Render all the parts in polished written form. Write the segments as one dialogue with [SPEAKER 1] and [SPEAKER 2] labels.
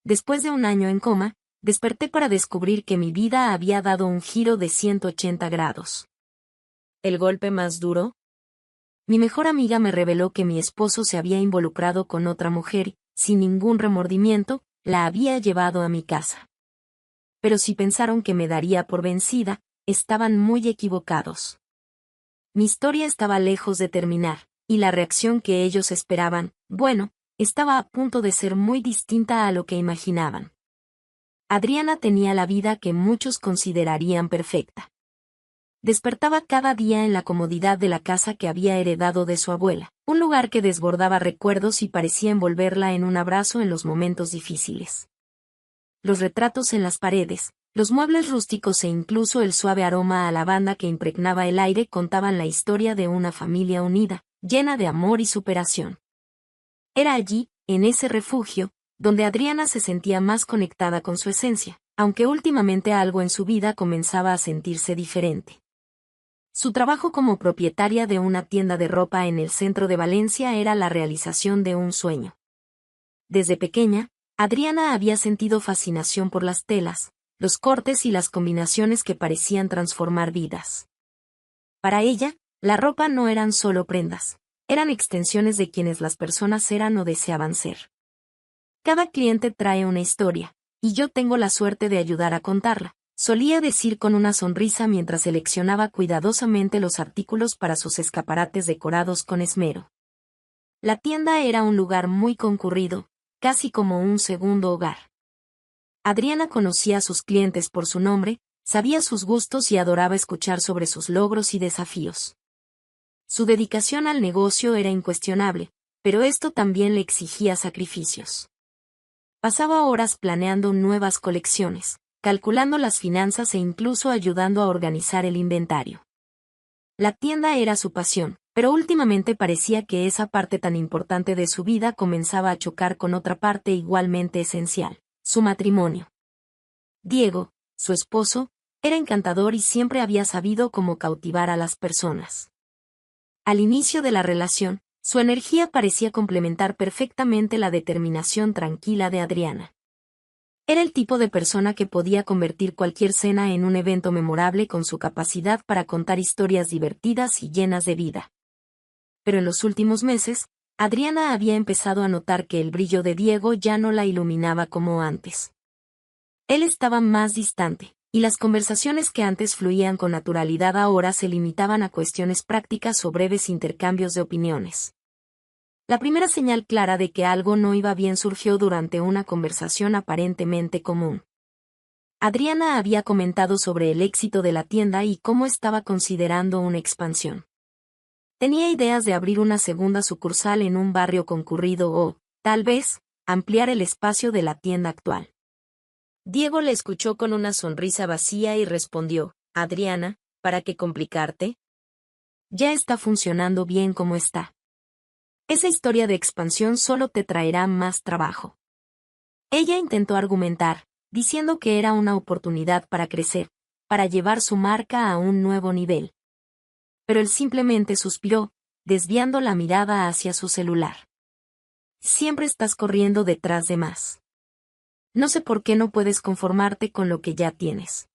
[SPEAKER 1] después de un año en coma, desperté para descubrir que mi vida había dado un giro de 180 grados. ¿El golpe más duro? Mi mejor amiga me reveló que mi esposo se había involucrado con otra mujer y, sin ningún remordimiento, la había llevado a mi casa. Pero si pensaron que me daría por vencida, estaban muy equivocados. Mi historia estaba lejos de terminar, y la reacción que ellos esperaban, bueno, estaba a punto de ser muy distinta a lo que imaginaban. Adriana tenía la vida que muchos considerarían perfecta. Despertaba cada día en la comodidad de la casa que había heredado de su abuela, un lugar que desbordaba recuerdos y parecía envolverla en un abrazo en los momentos difíciles. Los retratos en las paredes, los muebles rústicos e incluso el suave aroma a lavanda que impregnaba el aire contaban la historia de una familia unida, llena de amor y superación. Era allí, en ese refugio, donde Adriana se sentía más conectada con su esencia, aunque últimamente algo en su vida comenzaba a sentirse diferente. Su trabajo como propietaria de una tienda de ropa en el centro de Valencia era la realización de un sueño. Desde pequeña, Adriana había sentido fascinación por las telas, los cortes y las combinaciones que parecían transformar vidas. Para ella, la ropa no eran solo prendas, eran extensiones de quienes las personas eran o deseaban ser. Cada cliente trae una historia, y yo tengo la suerte de ayudar a contarla, solía decir con una sonrisa mientras seleccionaba cuidadosamente los artículos para sus escaparates decorados con esmero. La tienda era un lugar muy concurrido, casi como un segundo hogar. Adriana conocía a sus clientes por su nombre, sabía sus gustos y adoraba escuchar sobre sus logros y desafíos. Su dedicación al negocio era incuestionable, pero esto también le exigía sacrificios. Pasaba horas planeando nuevas colecciones, calculando las finanzas e incluso ayudando a organizar el inventario. La tienda era su pasión, pero últimamente parecía que esa parte tan importante de su vida comenzaba a chocar con otra parte igualmente esencial, su matrimonio. Diego, su esposo, era encantador y siempre había sabido cómo cautivar a las personas. Al inicio de la relación, su energía parecía complementar perfectamente la determinación tranquila de Adriana. Era el tipo de persona que podía convertir cualquier cena en un evento memorable con su capacidad para contar historias divertidas y llenas de vida. Pero en los últimos meses, Adriana había empezado a notar que el brillo de Diego ya no la iluminaba como antes. Él estaba más distante, y las conversaciones que antes fluían con naturalidad ahora se limitaban a cuestiones prácticas o breves intercambios de opiniones. La primera señal clara de que algo no iba bien surgió durante una conversación aparentemente común. Adriana había comentado sobre el éxito de la tienda y cómo estaba considerando una expansión. Tenía ideas de abrir una segunda sucursal en un barrio concurrido o, tal vez, ampliar el espacio de la tienda actual. Diego le escuchó con una sonrisa vacía y respondió, Adriana, ¿para qué complicarte? Ya está funcionando bien como está. Esa historia de expansión solo te traerá más trabajo. Ella intentó argumentar, diciendo que era una oportunidad para crecer, para llevar su marca a un nuevo nivel. Pero él simplemente suspiró, desviando la mirada hacia su celular. Siempre estás corriendo detrás de más. No sé por qué no puedes conformarte con lo que ya tienes.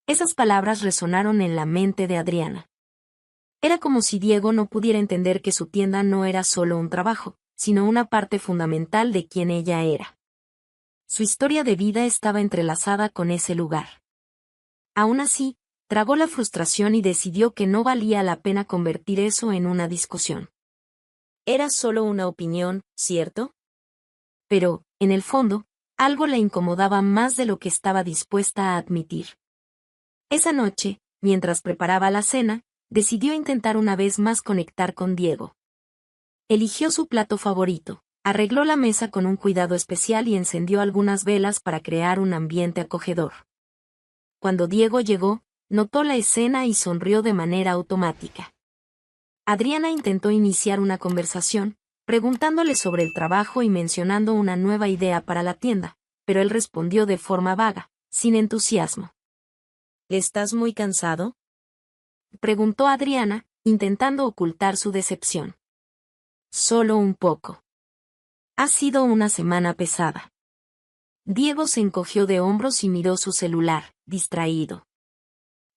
[SPEAKER 1] Esas palabras resonaron en la mente de Adriana. Era como si Diego no pudiera entender que su tienda no era solo un trabajo, sino una parte fundamental de quien ella era. Su historia de vida estaba entrelazada con ese lugar. Aún así, tragó la frustración y decidió que no valía la pena convertir eso en una discusión. Era solo una opinión, ¿cierto? Pero, en el fondo, algo la incomodaba más de lo que estaba dispuesta a admitir. Esa noche, mientras preparaba la cena, decidió intentar una vez más conectar con Diego. Eligió su plato favorito, arregló la mesa con un cuidado especial y encendió algunas velas para crear un ambiente acogedor. Cuando Diego llegó, notó la escena y sonrió de manera automática. Adriana intentó iniciar una conversación, preguntándole sobre el trabajo y mencionando una nueva idea para la tienda, pero él respondió de forma vaga, sin entusiasmo. ¿Estás muy cansado?, preguntó Adriana, intentando ocultar su decepción. Solo un poco. Ha sido una semana pesada. Diego se encogió de hombros y miró su celular, distraído.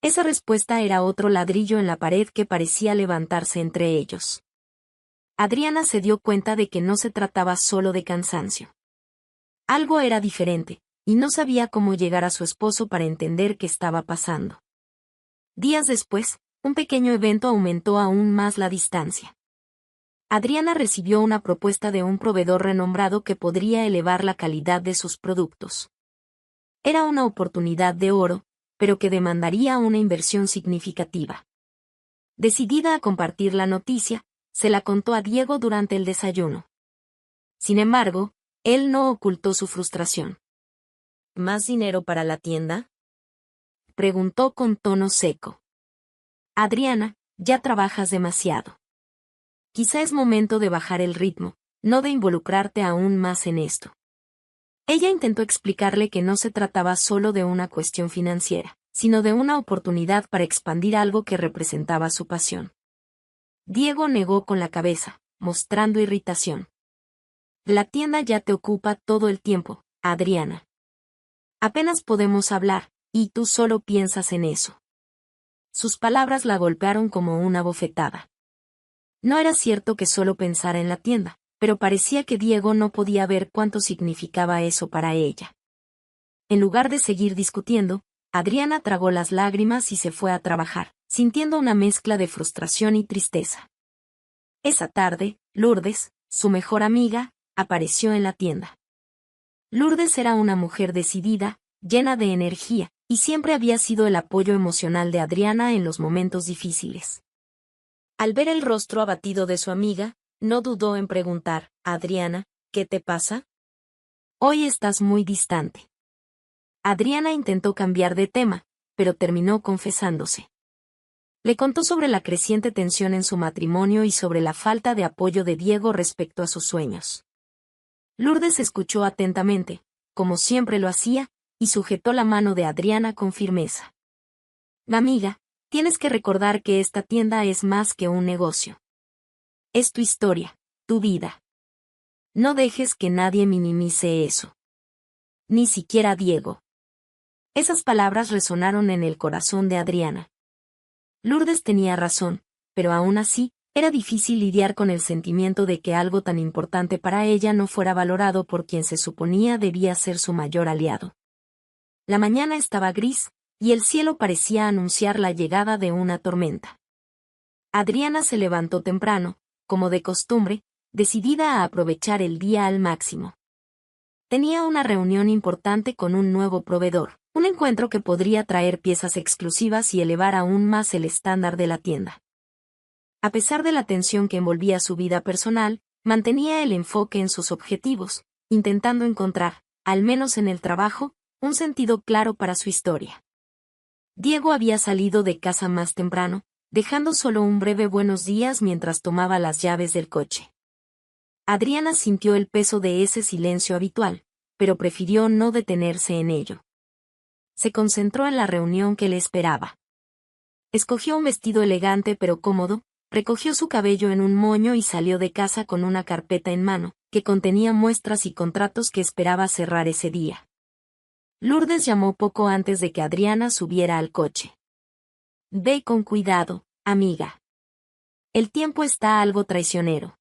[SPEAKER 1] Esa respuesta era otro ladrillo en la pared que parecía levantarse entre ellos. Adriana se dio cuenta de que no se trataba solo de cansancio. Algo era diferente, y no sabía cómo llegar a su esposo para entender qué estaba pasando. Días después, un pequeño evento aumentó aún más la distancia. Adriana recibió una propuesta de un proveedor renombrado que podría elevar la calidad de sus productos. Era una oportunidad de oro, pero que demandaría una inversión significativa. Decidida a compartir la noticia, se la contó a Diego durante el desayuno. Sin embargo, él no ocultó su frustración. ¿Más dinero para la tienda?, preguntó con tono seco. Adriana, ya trabajas demasiado. Quizá es momento de bajar el ritmo, no de involucrarte aún más en esto. Ella intentó explicarle que no se trataba solo de una cuestión financiera, sino de una oportunidad para expandir algo que representaba su pasión. Diego negó con la cabeza, mostrando irritación. La tienda ya te ocupa todo el tiempo, Adriana. Apenas podemos hablar, y tú solo piensas en eso. Sus palabras la golpearon como una bofetada. No era cierto que solo pensara en la tienda, pero parecía que Diego no podía ver cuánto significaba eso para ella. En lugar de seguir discutiendo, Adriana tragó las lágrimas y se fue a trabajar, sintiendo una mezcla de frustración y tristeza. Esa tarde, Lourdes, su mejor amiga, apareció en la tienda. Lourdes era una mujer decidida, llena de energía, y siempre había sido el apoyo emocional de Adriana en los momentos difíciles. Al ver el rostro abatido de su amiga, no dudó en preguntar, Adriana, ¿qué te pasa? Hoy estás muy distante. Adriana intentó cambiar de tema, pero terminó confesándose. Le contó sobre la creciente tensión en su matrimonio y sobre la falta de apoyo de Diego respecto a sus sueños. Lourdes escuchó atentamente, como siempre lo hacía, y sujetó la mano de Adriana con firmeza. Amiga, tienes que recordar que esta tienda es más que un negocio. Es tu historia, tu vida. No dejes que nadie minimice eso. Ni siquiera Diego. Esas palabras resonaron en el corazón de Adriana. Lourdes tenía razón, pero aún así, era difícil lidiar con el sentimiento de que algo tan importante para ella no fuera valorado por quien se suponía debía ser su mayor aliado. La mañana estaba gris, y el cielo parecía anunciar la llegada de una tormenta. Adriana se levantó temprano, como de costumbre, decidida a aprovechar el día al máximo. Tenía una reunión importante con un nuevo proveedor, un encuentro que podría traer piezas exclusivas y elevar aún más el estándar de la tienda. A pesar de la tensión que envolvía su vida personal, mantenía el enfoque en sus objetivos, intentando encontrar, al menos en el trabajo, un sentido claro para su historia. Diego había salido de casa más temprano, dejando solo un breve buenos días mientras tomaba las llaves del coche. Adriana sintió el peso de ese silencio habitual, pero prefirió no detenerse en ello. Se concentró en la reunión que le esperaba. Escogió un vestido elegante pero cómodo, recogió su cabello en un moño y salió de casa con una carpeta en mano, que contenía muestras y contratos que esperaba cerrar ese día. Lourdes llamó poco antes de que Adriana subiera al coche. Ve con cuidado, amiga. El tiempo está algo traicionero.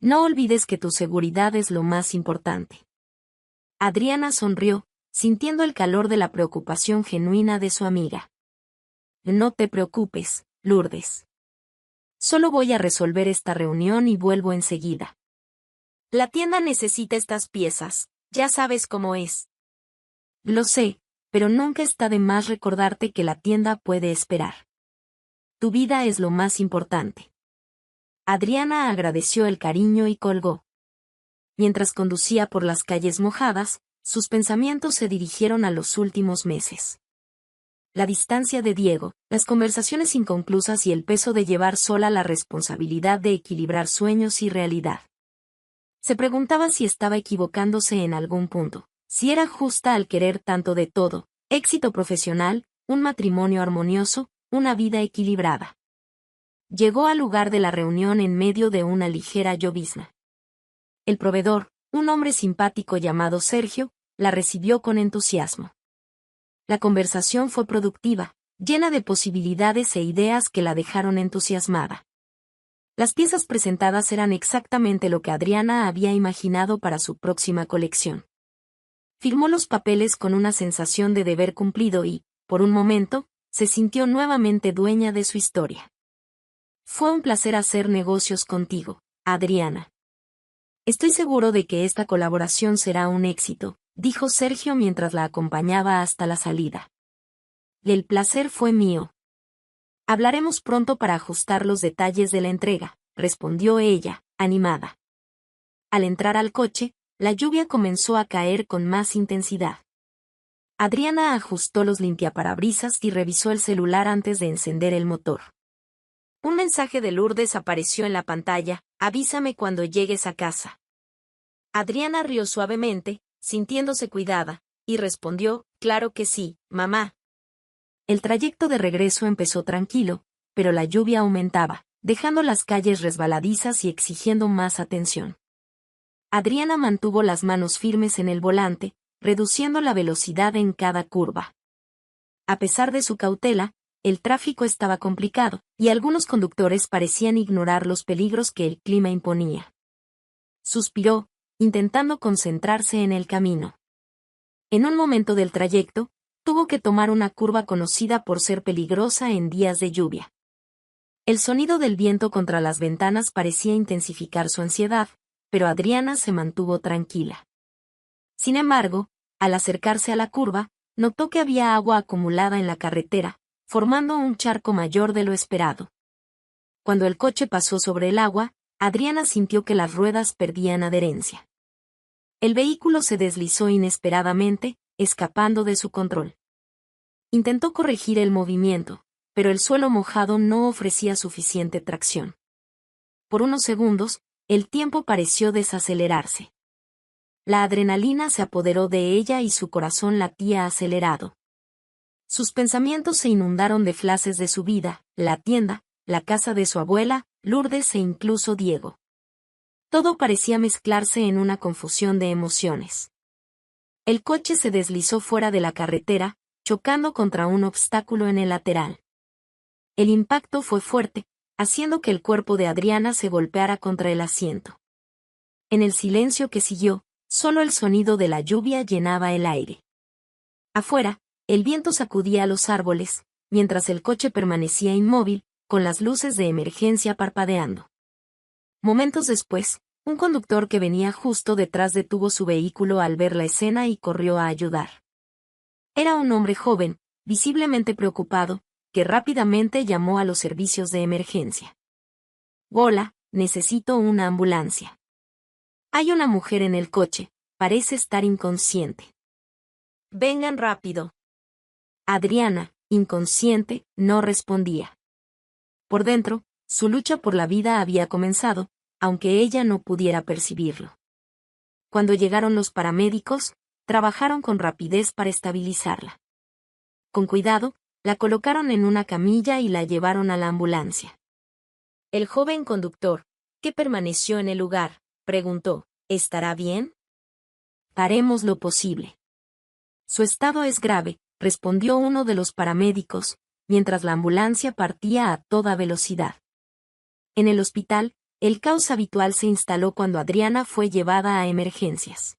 [SPEAKER 1] No olvides que tu seguridad es lo más importante. Adriana sonrió, sintiendo el calor de la preocupación genuina de su amiga. No te preocupes, Lourdes. Solo voy a resolver esta reunión y vuelvo enseguida. La tienda necesita estas piezas, ya sabes cómo es. Lo sé, pero nunca está de más recordarte que la tienda puede esperar. Tu vida es lo más importante. Adriana agradeció el cariño y colgó. Mientras conducía por las calles mojadas, sus pensamientos se dirigieron a los últimos meses. La distancia de Diego, las conversaciones inconclusas y el peso de llevar sola la responsabilidad de equilibrar sueños y realidad. Se preguntaba si estaba equivocándose en algún punto, si era justa al querer tanto de todo, éxito profesional, un matrimonio armonioso, una vida equilibrada. Llegó al lugar de la reunión en medio de una ligera llovizna. El proveedor, un hombre simpático llamado Sergio, la recibió con entusiasmo. La conversación fue productiva, llena de posibilidades e ideas que la dejaron entusiasmada. Las piezas presentadas eran exactamente lo que Adriana había imaginado para su próxima colección. Firmó los papeles con una sensación de deber cumplido y, por un momento, se sintió nuevamente dueña de su historia. Fue un placer hacer negocios contigo, Adriana. Estoy seguro de que esta colaboración será un éxito, dijo Sergio mientras la acompañaba hasta la salida. El placer fue mío. Hablaremos pronto para ajustar los detalles de la entrega, respondió ella, animada. Al entrar al coche, la lluvia comenzó a caer con más intensidad. Adriana ajustó los limpiaparabrisas y revisó el celular antes de encender el motor. Un mensaje de Lourdes apareció en la pantalla: avísame cuando llegues a casa. Adriana rió suavemente, sintiéndose cuidada, y respondió: claro que sí, mamá. El trayecto de regreso empezó tranquilo, pero la lluvia aumentaba, dejando las calles resbaladizas y exigiendo más atención. Adriana mantuvo las manos firmes en el volante, reduciendo la velocidad en cada curva. A pesar de su cautela, el tráfico estaba complicado, y algunos conductores parecían ignorar los peligros que el clima imponía. Suspiró, intentando concentrarse en el camino. En un momento del trayecto, tuvo que tomar una curva conocida por ser peligrosa en días de lluvia. El sonido del viento contra las ventanas parecía intensificar su ansiedad, pero Adriana se mantuvo tranquila. Sin embargo, al acercarse a la curva, notó que había agua acumulada en la carretera, formando un charco mayor de lo esperado. Cuando el coche pasó sobre el agua, Adriana sintió que las ruedas perdían adherencia. El vehículo se deslizó inesperadamente, escapando de su control. Intentó corregir el movimiento, pero el suelo mojado no ofrecía suficiente tracción. Por unos segundos, el tiempo pareció desacelerarse. La adrenalina se apoderó de ella y su corazón latía acelerado. Sus pensamientos se inundaron de flashes de su vida, la tienda, la casa de su abuela, Lourdes e incluso Diego. Todo parecía mezclarse en una confusión de emociones. El coche se deslizó fuera de la carretera, chocando contra un obstáculo en el lateral. El impacto fue fuerte, haciendo que el cuerpo de Adriana se golpeara contra el asiento. En el silencio que siguió, solo el sonido de la lluvia llenaba el aire. Afuera, el viento sacudía los árboles, mientras el coche permanecía inmóvil, con las luces de emergencia parpadeando. Momentos después, un conductor que venía justo detrás detuvo su vehículo al ver la escena y corrió a ayudar. Era un hombre joven, visiblemente preocupado, que rápidamente llamó a los servicios de emergencia. Hola, necesito una ambulancia. Hay una mujer en el coche, parece estar inconsciente. Vengan rápido. Adriana, inconsciente, no respondía. Por dentro, su lucha por la vida había comenzado, aunque ella no pudiera percibirlo. Cuando llegaron los paramédicos, trabajaron con rapidez para estabilizarla. Con cuidado, la colocaron en una camilla y la llevaron a la ambulancia. El joven conductor, que permaneció en el lugar, preguntó: ¿estará bien? Haremos lo posible. Su estado es grave, respondió uno de los paramédicos, mientras la ambulancia partía a toda velocidad. En el hospital, el caos habitual se instaló cuando Adriana fue llevada a emergencias.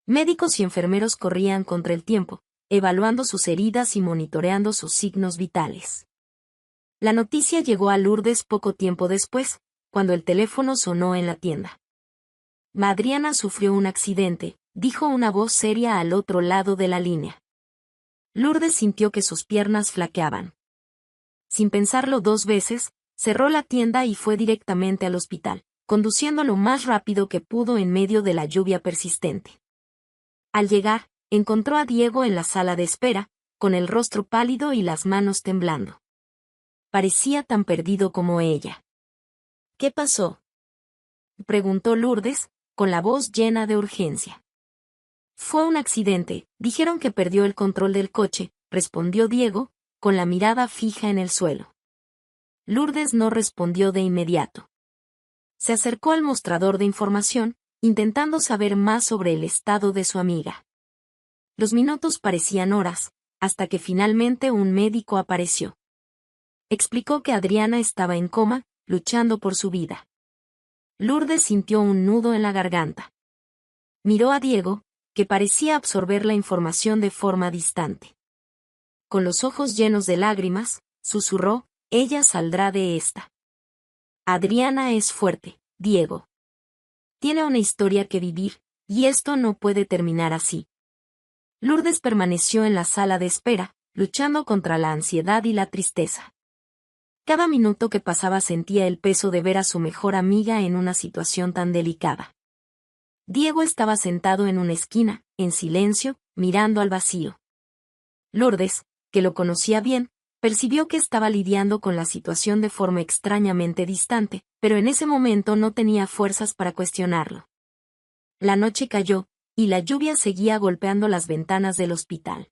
[SPEAKER 1] Médicos y enfermeros corrían contra el tiempo, evaluando sus heridas y monitoreando sus signos vitales. La noticia llegó a Lourdes poco tiempo después, cuando el teléfono sonó en la tienda. Adriana sufrió un accidente, dijo una voz seria al otro lado de la línea. Lourdes sintió que sus piernas flaqueaban. Sin pensarlo dos veces, cerró la tienda y fue directamente al hospital, conduciendo lo más rápido que pudo en medio de la lluvia persistente. Al llegar, encontró a Diego en la sala de espera, con el rostro pálido y las manos temblando. Parecía tan perdido como ella. ¿Qué pasó?, preguntó Lourdes, con la voz llena de urgencia. Fue un accidente, dijeron que perdió el control del coche, respondió Diego, con la mirada fija en el suelo. Lourdes no respondió de inmediato. Se acercó al mostrador de información, intentando saber más sobre el estado de su amiga. Los minutos parecían horas, hasta que finalmente un médico apareció. Explicó que Adriana estaba en coma, luchando por su vida. Lourdes sintió un nudo en la garganta. Miró a Diego, que parecía absorber la información de forma distante. Con los ojos llenos de lágrimas, susurró, ella saldrá de esta. Adriana es fuerte, Diego. Tiene una historia que vivir, y esto no puede terminar así. Lourdes permaneció en la sala de espera, luchando contra la ansiedad y la tristeza. Cada minuto que pasaba sentía el peso de ver a su mejor amiga en una situación tan delicada. Diego estaba sentado en una esquina, en silencio, mirando al vacío. Lourdes, que lo conocía bien, percibió que estaba lidiando con la situación de forma extrañamente distante, pero en ese momento no tenía fuerzas para cuestionarlo. La noche cayó, y la lluvia seguía golpeando las ventanas del hospital.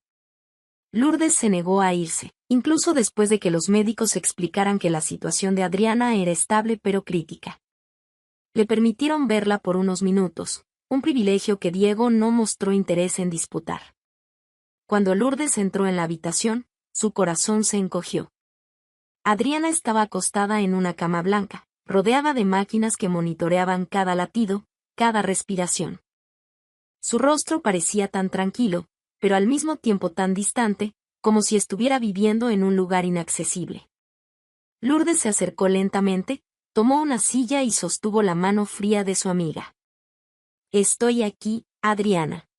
[SPEAKER 1] Lourdes se negó a irse, incluso después de que los médicos explicaran que la situación de Adriana era estable pero crítica. Le permitieron verla por unos minutos, un privilegio que Diego no mostró interés en disputar. Cuando Lourdes entró en la habitación, su corazón se encogió. Adriana estaba acostada en una cama blanca, rodeada de máquinas que monitoreaban cada latido, cada respiración. Su rostro parecía tan tranquilo, pero al mismo tiempo tan distante, como si estuviera viviendo en un lugar inaccesible. Lourdes se acercó lentamente, tomó una silla y sostuvo la mano fría de su amiga. Estoy aquí, Adriana.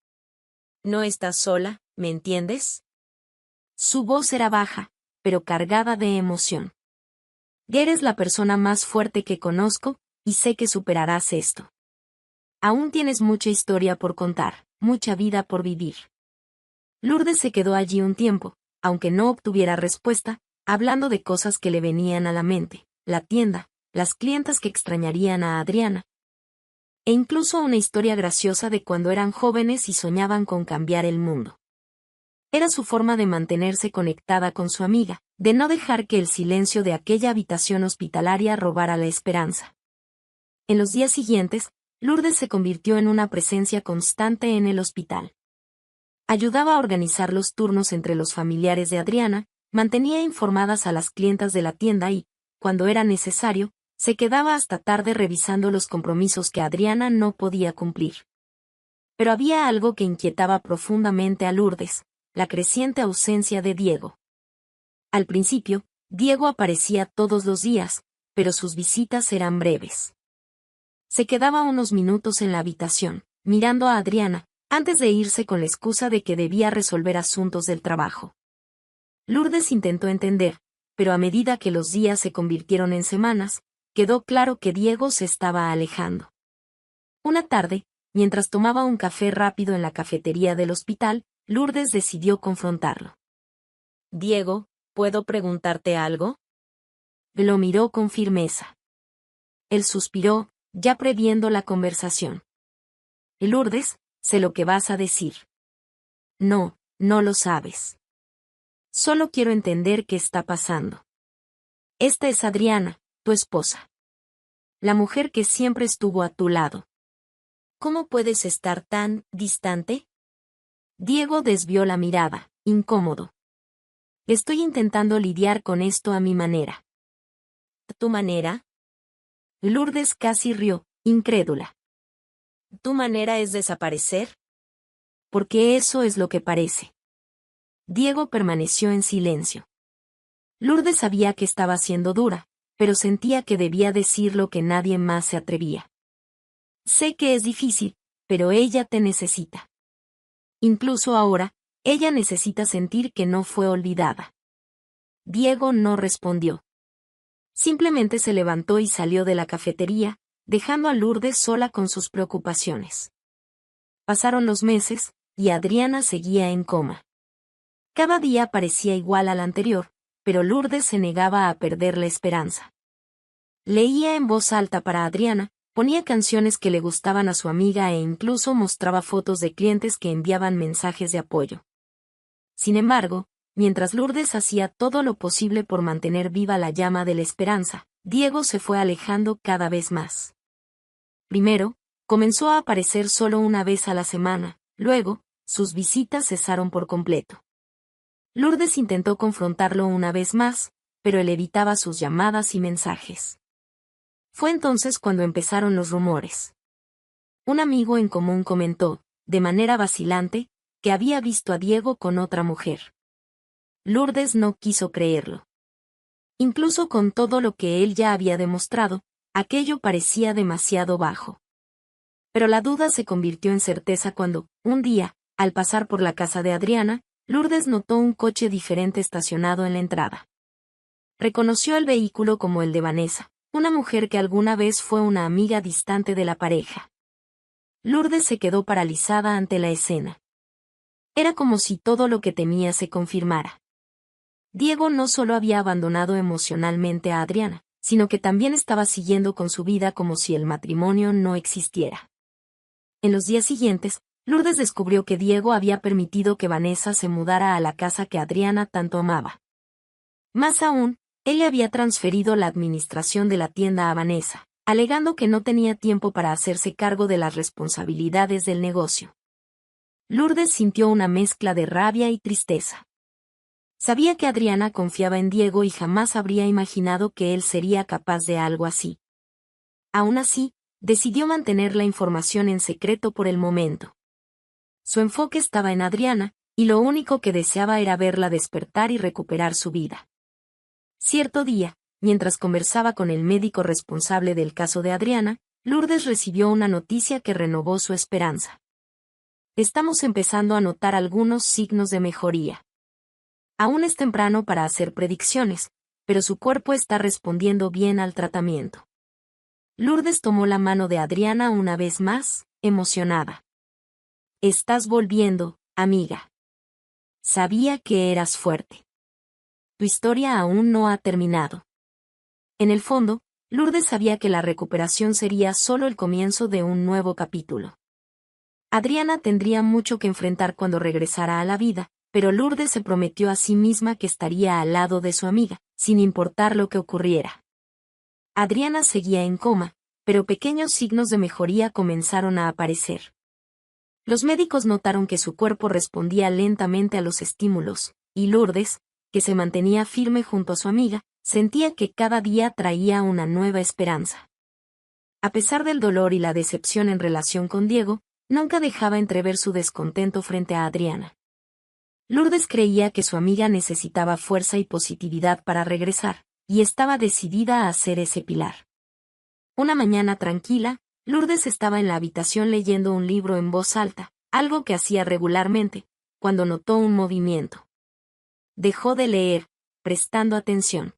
[SPEAKER 1] No estás sola, ¿me entiendes? Su voz era baja, pero cargada de emoción. Eres la persona más fuerte que conozco, y sé que superarás esto. Aún tienes mucha historia por contar, mucha vida por vivir. Lourdes se quedó allí un tiempo, aunque no obtuviera respuesta, hablando de cosas que le venían a la mente, la tienda, las clientas que extrañarían a Adriana, e incluso una historia graciosa de cuando eran jóvenes y soñaban con cambiar el mundo. Era su forma de mantenerse conectada con su amiga, de no dejar que el silencio de aquella habitación hospitalaria robara la esperanza. En los días siguientes, Lourdes se convirtió en una presencia constante en el hospital. Ayudaba a organizar los turnos entre los familiares de Adriana, mantenía informadas a las clientas de la tienda y, cuando era necesario, se quedaba hasta tarde revisando los compromisos que Adriana no podía cumplir. Pero había algo que inquietaba profundamente a Lourdes, la creciente ausencia de Diego. Al principio, Diego aparecía todos los días, pero sus visitas eran breves. Se quedaba unos minutos en la habitación, mirando a Adriana, antes de irse con la excusa de que debía resolver asuntos del trabajo. Lourdes intentó entender, pero a medida que los días se convirtieron en semanas, quedó claro que Diego se estaba alejando. Una tarde, mientras tomaba un café rápido en la cafetería del hospital, Lourdes decidió confrontarlo. Diego, ¿puedo preguntarte algo? Lo miró con firmeza. Él suspiró, ya previendo la conversación. Lourdes, sé lo que vas a decir. No, no lo sabes. Solo quiero entender qué está pasando. Esta es Adriana, tu esposa. La mujer que siempre estuvo a tu lado. ¿Cómo puedes estar tan distante? Diego desvió la mirada, incómodo. Estoy intentando lidiar con esto a mi manera. ¿Tu manera? Lourdes casi rió, incrédula. ¿Tu manera es desaparecer? Porque eso es lo que parece. Diego permaneció en silencio. Lourdes sabía que estaba siendo dura, pero sentía que debía decir lo que nadie más se atrevía. Sé que es difícil, pero ella te necesita. Incluso ahora, ella necesita sentir que no fue olvidada. Diego no respondió. Simplemente se levantó y salió de la cafetería, dejando a Lourdes sola con sus preocupaciones. Pasaron los meses, y Adriana seguía en coma. Cada día parecía igual al anterior, pero Lourdes se negaba a perder la esperanza. Leía en voz alta para Adriana, ponía canciones que le gustaban a su amiga e incluso mostraba fotos de clientes que enviaban mensajes de apoyo. Sin embargo, mientras Lourdes hacía todo lo posible por mantener viva la llama de la esperanza, Diego se fue alejando cada vez más. Primero, comenzó a aparecer solo una vez a la semana, luego, sus visitas cesaron por completo. Lourdes intentó confrontarlo una vez más, pero él evitaba sus llamadas y mensajes. Fue entonces cuando empezaron los rumores. Un amigo en común comentó, de manera vacilante, que había visto a Diego con otra mujer. Lourdes no quiso creerlo. Incluso con todo lo que él ya había demostrado, aquello parecía demasiado bajo. Pero la duda se convirtió en certeza cuando, un día, al pasar por la casa de Adriana, Lourdes notó un coche diferente estacionado en la entrada. Reconoció el vehículo como el de Vanessa, una mujer que alguna vez fue una amiga distante de la pareja. Lourdes se quedó paralizada ante la escena. Era como si todo lo que temía se confirmara. Diego no solo había abandonado emocionalmente a Adriana, sino que también estaba siguiendo con su vida como si el matrimonio no existiera. En los días siguientes, Lourdes descubrió que Diego había permitido que Vanessa se mudara a la casa que Adriana tanto amaba. Más aún, él le había transferido la administración de la tienda a Vanessa, alegando que no tenía tiempo para hacerse cargo de las responsabilidades del negocio. Lourdes sintió una mezcla de rabia y tristeza. Sabía que Adriana confiaba en Diego y jamás habría imaginado que él sería capaz de algo así. Aún así, decidió mantener la información en secreto por el momento. Su enfoque estaba en Adriana, y lo único que deseaba era verla despertar y recuperar su vida. Cierto día, mientras conversaba con el médico responsable del caso de Adriana, Lourdes recibió una noticia que renovó su esperanza. Estamos empezando a notar algunos signos de mejoría. Aún es temprano para hacer predicciones, pero su cuerpo está respondiendo bien al tratamiento. Lourdes tomó la mano de Adriana una vez más, emocionada. Estás volviendo, amiga. Sabía que eras fuerte. Tu historia aún no ha terminado. En el fondo, Lourdes sabía que la recuperación sería solo el comienzo de un nuevo capítulo. Adriana tendría mucho que enfrentar cuando regresara a la vida, pero Lourdes se prometió a sí misma que estaría al lado de su amiga, sin importar lo que ocurriera. Adriana seguía en coma, pero pequeños signos de mejoría comenzaron a aparecer. Los médicos notaron que su cuerpo respondía lentamente a los estímulos, y Lourdes, que se mantenía firme junto a su amiga, sentía que cada día traía una nueva esperanza. A pesar del dolor y la decepción en relación con Diego, nunca dejaba entrever su descontento frente a Adriana. Lourdes creía que su amiga necesitaba fuerza y positividad para regresar, y estaba decidida a ser ese pilar. Una mañana tranquila, Lourdes estaba en la habitación leyendo un libro en voz alta, algo que hacía regularmente, cuando notó un movimiento. Dejó de leer, prestando atención.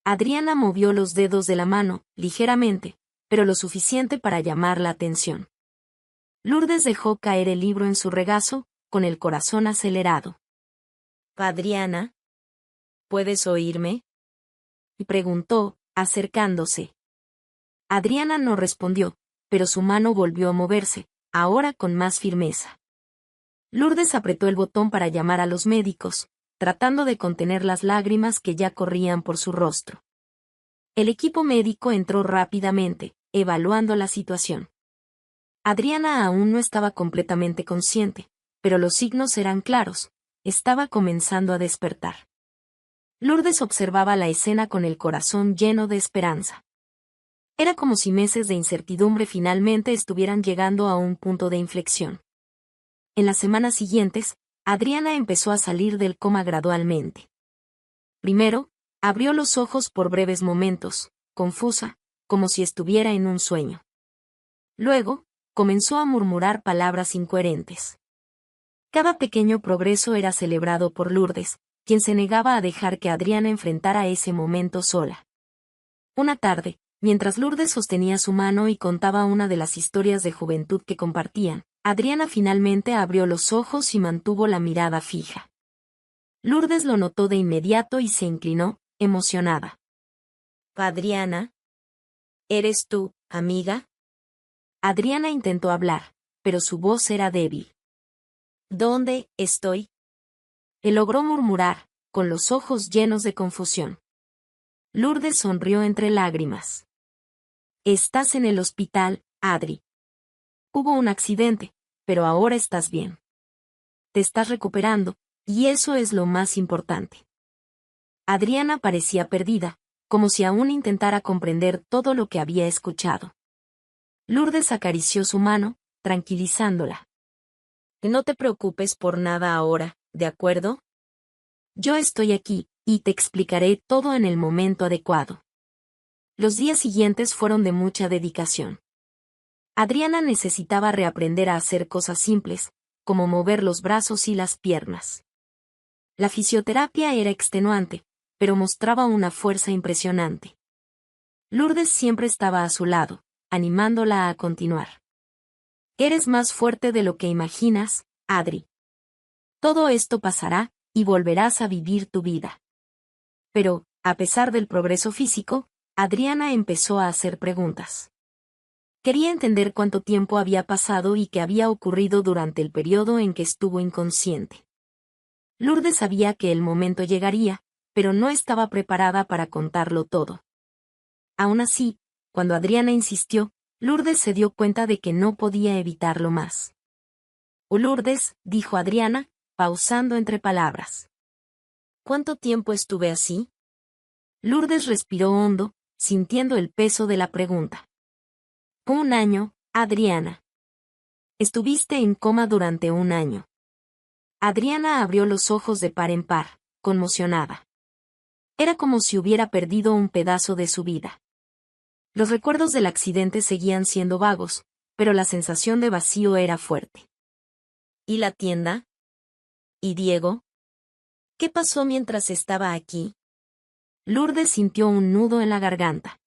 [SPEAKER 1] Adriana movió los dedos de la mano, ligeramente, pero lo suficiente para llamar la atención. Lourdes dejó caer el libro en su regazo, con el corazón acelerado. «Adriana, ¿puedes oírme?», y preguntó, acercándose. Adriana no respondió, pero su mano volvió a moverse, ahora con más firmeza. Lourdes apretó el botón para llamar a los médicos, tratando de contener las lágrimas que ya corrían por su rostro. El equipo médico entró rápidamente, evaluando la situación. Adriana aún no estaba completamente consciente, pero los signos eran claros, estaba comenzando a despertar. Lourdes observaba la escena con el corazón lleno de esperanza. Era como si meses de incertidumbre finalmente estuvieran llegando a un punto de inflexión. En las semanas siguientes, Adriana empezó a salir del coma gradualmente. Primero, abrió los ojos por breves momentos, confusa, como si estuviera en un sueño. Luego, comenzó a murmurar palabras incoherentes. Cada pequeño progreso era celebrado por Lourdes, quien se negaba a dejar que Adriana enfrentara ese momento sola. Una tarde, mientras Lourdes sostenía su mano y contaba una de las historias de juventud que compartían, Adriana finalmente abrió los ojos y mantuvo la mirada fija. Lourdes lo notó de inmediato y se inclinó, emocionada. «Adriana, ¿eres tú, amiga?». Adriana intentó hablar, pero su voz era débil. «¿Dónde estoy?». Él logró murmurar, con los ojos llenos de confusión. Lourdes sonrió entre lágrimas. «Estás en el hospital, Adri. Hubo un accidente, pero ahora estás bien». te estás recuperando, y eso es lo más importante. Adriana parecía perdida, como si aún intentara comprender todo lo que había escuchado. Lourdes acarició su mano, tranquilizándola. No te preocupes por nada ahora, ¿de acuerdo? Yo estoy aquí, y te explicaré todo en el momento adecuado. Los días siguientes fueron de mucha dedicación. Adriana necesitaba reaprender a hacer cosas simples, como mover los brazos y las piernas. La fisioterapia era extenuante, pero mostraba una fuerza impresionante. Lourdes siempre estaba a su lado, animándola a continuar. Eres más fuerte de lo que imaginas, Adri. Todo esto pasará, y volverás a vivir tu vida. Pero, a pesar del progreso físico, Adriana empezó a hacer preguntas. Quería entender cuánto tiempo había pasado y qué había ocurrido durante el periodo en que estuvo inconsciente. Lourdes sabía que el momento llegaría, pero no estaba preparada para contarlo todo. Aún así, cuando Adriana insistió, Lourdes se dio cuenta de que no podía evitarlo más. «Oh, Lourdes», dijo Adriana, pausando entre palabras. «¿Cuánto tiempo estuve así?» Lourdes respiró hondo, sintiendo el peso de la pregunta. «Un año, Adriana. Estuviste en coma durante un año». Adriana abrió los ojos de par en par, conmocionada. Era como si hubiera perdido un pedazo de su vida. Los recuerdos del accidente seguían siendo vagos, pero la sensación de vacío era fuerte. ¿Y la tienda? ¿Y Diego? ¿Qué pasó mientras estaba aquí? Lourdes sintió un nudo en la garganta.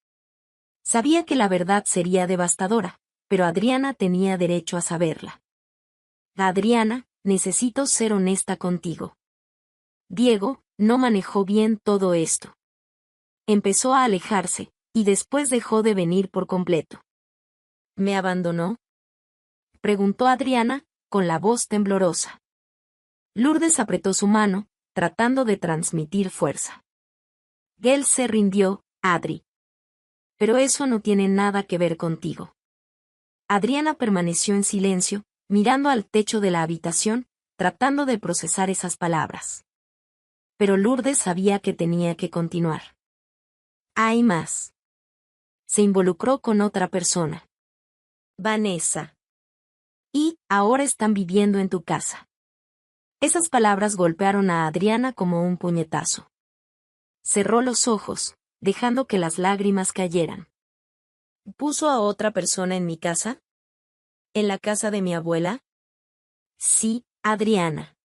[SPEAKER 1] Sabía que la verdad sería devastadora, pero Adriana tenía derecho a saberla. «Adriana, necesito ser honesta contigo. Diego no manejó bien todo esto. Empezó a alejarse, y después dejó de venir por completo». «¿Me abandonó?», preguntó Adriana, con la voz temblorosa. Lourdes apretó su mano, tratando de transmitir fuerza. «Él se rindió, Adri. Pero eso no tiene nada que ver contigo». Adriana permaneció en silencio, mirando al techo de la habitación, tratando de procesar esas palabras. Pero Lourdes sabía que tenía que continuar. «Hay más. Se involucró con otra persona. Vanessa. Y ahora están viviendo en tu casa». Esas palabras golpearon a Adriana como un puñetazo. Cerró los ojos, dejando que las lágrimas cayeran. «¿Puso a otra persona en mi casa? ¿En la casa de mi abuela?» «Sí, Adriana.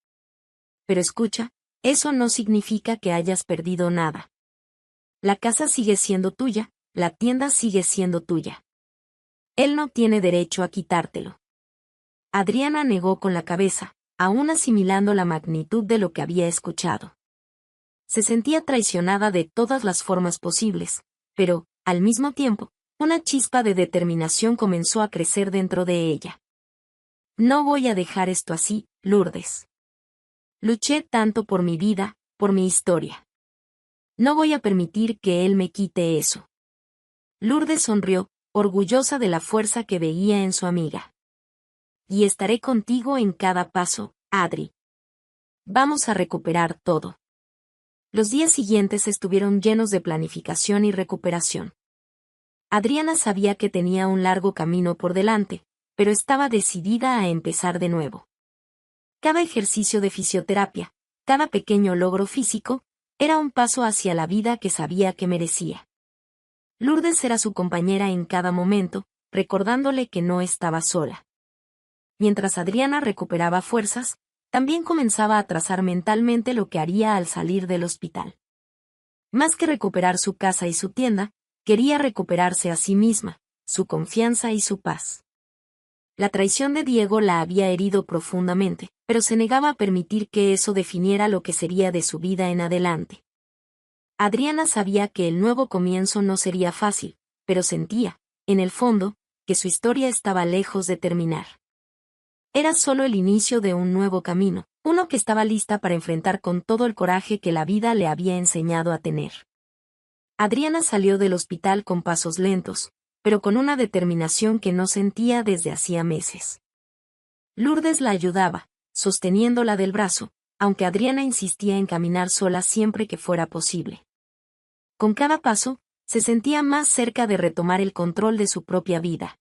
[SPEAKER 1] Pero escucha, eso no significa que hayas perdido nada. La casa sigue siendo tuya, la tienda sigue siendo tuya. Él no tiene derecho a quitártelo». Adriana negó con la cabeza, aún asimilando la magnitud de lo que había escuchado. Se sentía traicionada de todas las formas posibles, pero, al mismo tiempo, una chispa de determinación comenzó a crecer dentro de ella. «No voy a dejar esto así, Lourdes. Luché tanto por mi vida, por mi historia. No voy a permitir que él me quite eso». Lourdes sonrió, orgullosa de la fuerza que veía en su amiga. «Y estaré contigo en cada paso, Adri. Vamos a recuperar todo». Los días siguientes estuvieron llenos de planificación y recuperación. Adriana sabía que tenía un largo camino por delante, pero estaba decidida a empezar de nuevo. Cada ejercicio de fisioterapia, cada pequeño logro físico, era un paso hacia la vida que sabía que merecía. Lourdes era su compañera en cada momento, recordándole que no estaba sola. Mientras Adriana recuperaba fuerzas, también comenzaba a trazar mentalmente lo que haría al salir del hospital. Más que recuperar su casa y su tienda, quería recuperarse a sí misma, su confianza y su paz. La traición de Diego la había herido profundamente, pero se negaba a permitir que eso definiera lo que sería de su vida en adelante. Adriana sabía que el nuevo comienzo no sería fácil, pero sentía, en el fondo, que su historia estaba lejos de terminar. Era solo el inicio de un nuevo camino, uno que estaba lista para enfrentar con todo el coraje que la vida le había enseñado a tener. Adriana salió del hospital con pasos lentos, pero con una determinación que no sentía desde hacía meses. Lourdes la ayudaba, sosteniéndola del brazo, aunque Adriana insistía en caminar sola siempre que fuera posible. Con cada paso, se sentía más cerca de retomar el control de su propia vida.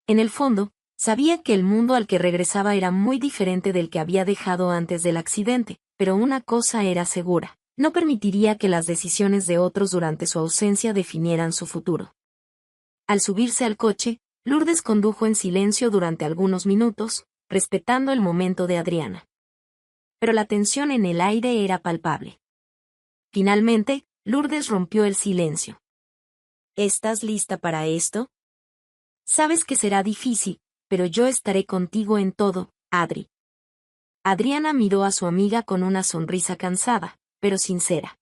[SPEAKER 1] En el fondo, sabía que el mundo al que regresaba era muy diferente del que había dejado antes del accidente, pero una cosa era segura: no permitiría que las decisiones de otros durante su ausencia definieran su futuro. Al subirse al coche, Lourdes condujo en silencio durante algunos minutos, respetando el momento de Adriana. Pero la tensión en el aire era palpable. Finalmente, Lourdes rompió el silencio. ¿Estás lista para esto? Sabes que será difícil, pero yo estaré contigo en todo, Adri. Adriana miró a su amiga con una sonrisa cansada, pero sincera.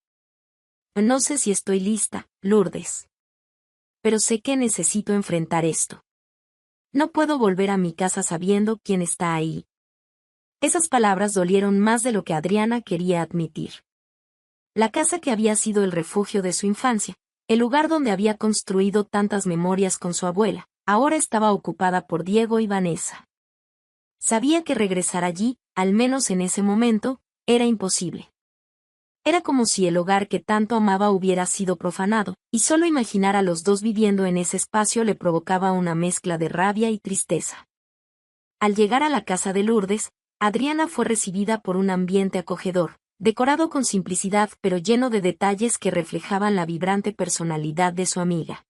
[SPEAKER 1] No sé si estoy lista, Lourdes. Pero sé que necesito enfrentar esto. No puedo volver a mi casa sabiendo quién está ahí. Esas palabras dolieron más de lo que Adriana quería admitir. La casa que había sido el refugio de su infancia, el lugar donde había construido tantas memorias con su abuela, ahora estaba ocupada por Diego y Vanessa. Sabía que regresar allí, al menos en ese momento, era imposible. Era como si el hogar que tanto amaba hubiera sido profanado, y solo imaginar a los dos viviendo en ese espacio le provocaba una mezcla de rabia y tristeza. Al llegar a la casa de Lourdes, Adriana fue recibida por un ambiente acogedor, decorado con simplicidad pero lleno de detalles que reflejaban la vibrante personalidad de su amiga.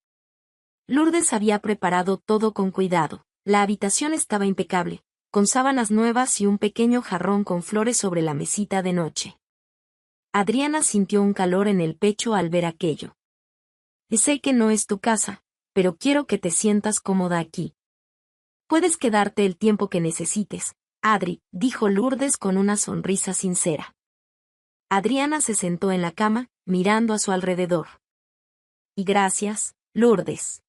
[SPEAKER 1] Lourdes había preparado todo con cuidado. La habitación estaba impecable, con sábanas nuevas y un pequeño jarrón con flores sobre la mesita de noche. Adriana sintió un calor en el pecho al ver aquello. Sé que no es tu casa, pero quiero que te sientas cómoda aquí. Puedes quedarte el tiempo que necesites, Adri, dijo Lourdes con una sonrisa sincera. Adriana se sentó en la cama, mirando a su alrededor. Y gracias, Lourdes.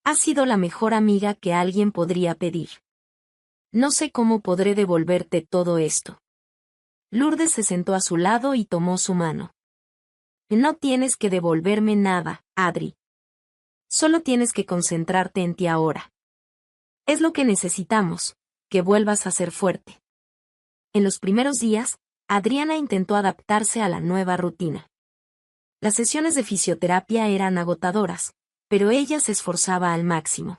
[SPEAKER 1] Has sido la mejor amiga que alguien podría pedir. No sé cómo podré devolverte todo esto. Lourdes se sentó a su lado y tomó su mano. No tienes que devolverme nada, Adri. Solo tienes que concentrarte en ti ahora. Es lo que necesitamos, que vuelvas a ser fuerte. En los primeros días, Adriana intentó adaptarse a la nueva rutina. Las sesiones de fisioterapia eran agotadoras, pero ella se esforzaba al máximo.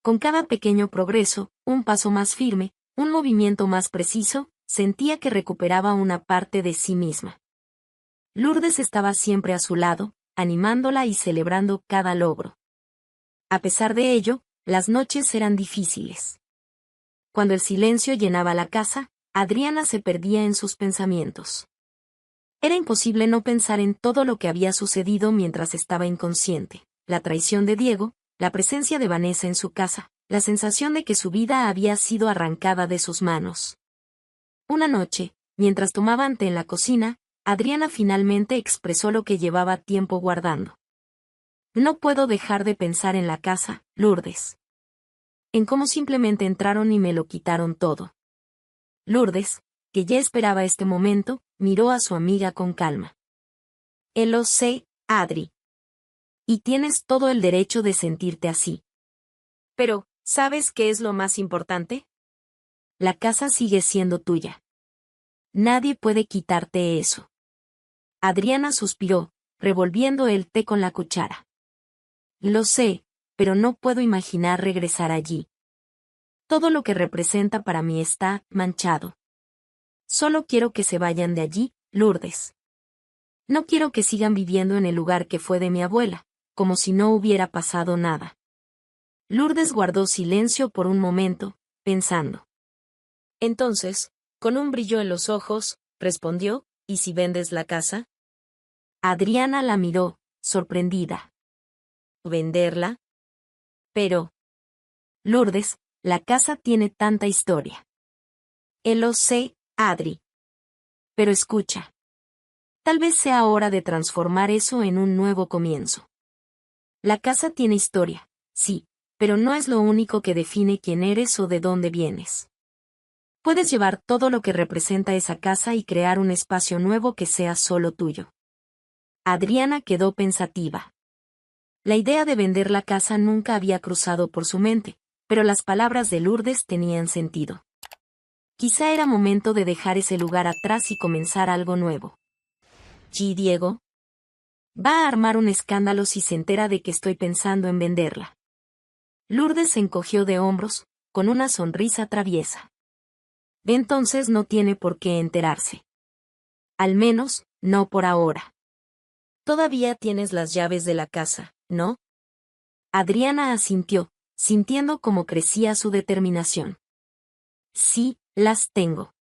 [SPEAKER 1] Con cada pequeño progreso, un paso más firme, un movimiento más preciso, sentía que recuperaba una parte de sí misma. Lourdes estaba siempre a su lado, animándola y celebrando cada logro. A pesar de ello, las noches eran difíciles. Cuando el silencio llenaba la casa, Adriana se perdía en sus pensamientos. Era imposible no pensar en todo lo que había sucedido mientras estaba inconsciente: la traición de Diego, la presencia de Vanessa en su casa, la sensación de que su vida había sido arrancada de sus manos. Una noche, mientras tomaban té en la cocina, Adriana finalmente expresó lo que llevaba tiempo guardando. No puedo dejar de pensar en la casa, Lourdes. En cómo simplemente entraron y me lo quitaron todo. Lourdes, que ya esperaba este momento, miró a su amiga con calma. Lo sé, Adri. Y tienes todo el derecho de sentirte así. Pero, ¿sabes qué es lo más importante? La casa sigue siendo tuya. Nadie puede quitarte eso. Adriana suspiró, revolviendo el té con la cuchara. Lo sé, pero no puedo imaginar regresar allí. Todo lo que representa para mí está manchado. Solo quiero que se vayan de allí, Lourdes. No quiero que sigan viviendo en el lugar que fue de mi abuela, como si no hubiera pasado nada. Lourdes guardó silencio por un momento, pensando. Entonces, con un brillo en los ojos, respondió: ¿y si vendes la casa? Adriana la miró, sorprendida. ¿Venderla? Pero, Lourdes, la casa tiene tanta historia. Lo sé, Adri. Pero escucha. Tal vez sea hora de transformar eso en un nuevo comienzo. La casa tiene historia, sí, pero no es lo único que define quién eres o de dónde vienes. Puedes llevar todo lo que representa esa casa y crear un espacio nuevo que sea solo tuyo. Adriana quedó pensativa. La idea de vender la casa nunca había cruzado por su mente, pero las palabras de Lourdes tenían sentido. Quizá era momento de dejar ese lugar atrás y comenzar algo nuevo. Diego va a armar un escándalo si se entera de que estoy pensando en venderla. Lourdes se encogió de hombros, con una sonrisa traviesa. Entonces no tiene por qué enterarse. Al menos, no por ahora. Todavía tienes las llaves de la casa, ¿no? Adriana asintió, sintiendo cómo crecía su determinación. Sí, las tengo.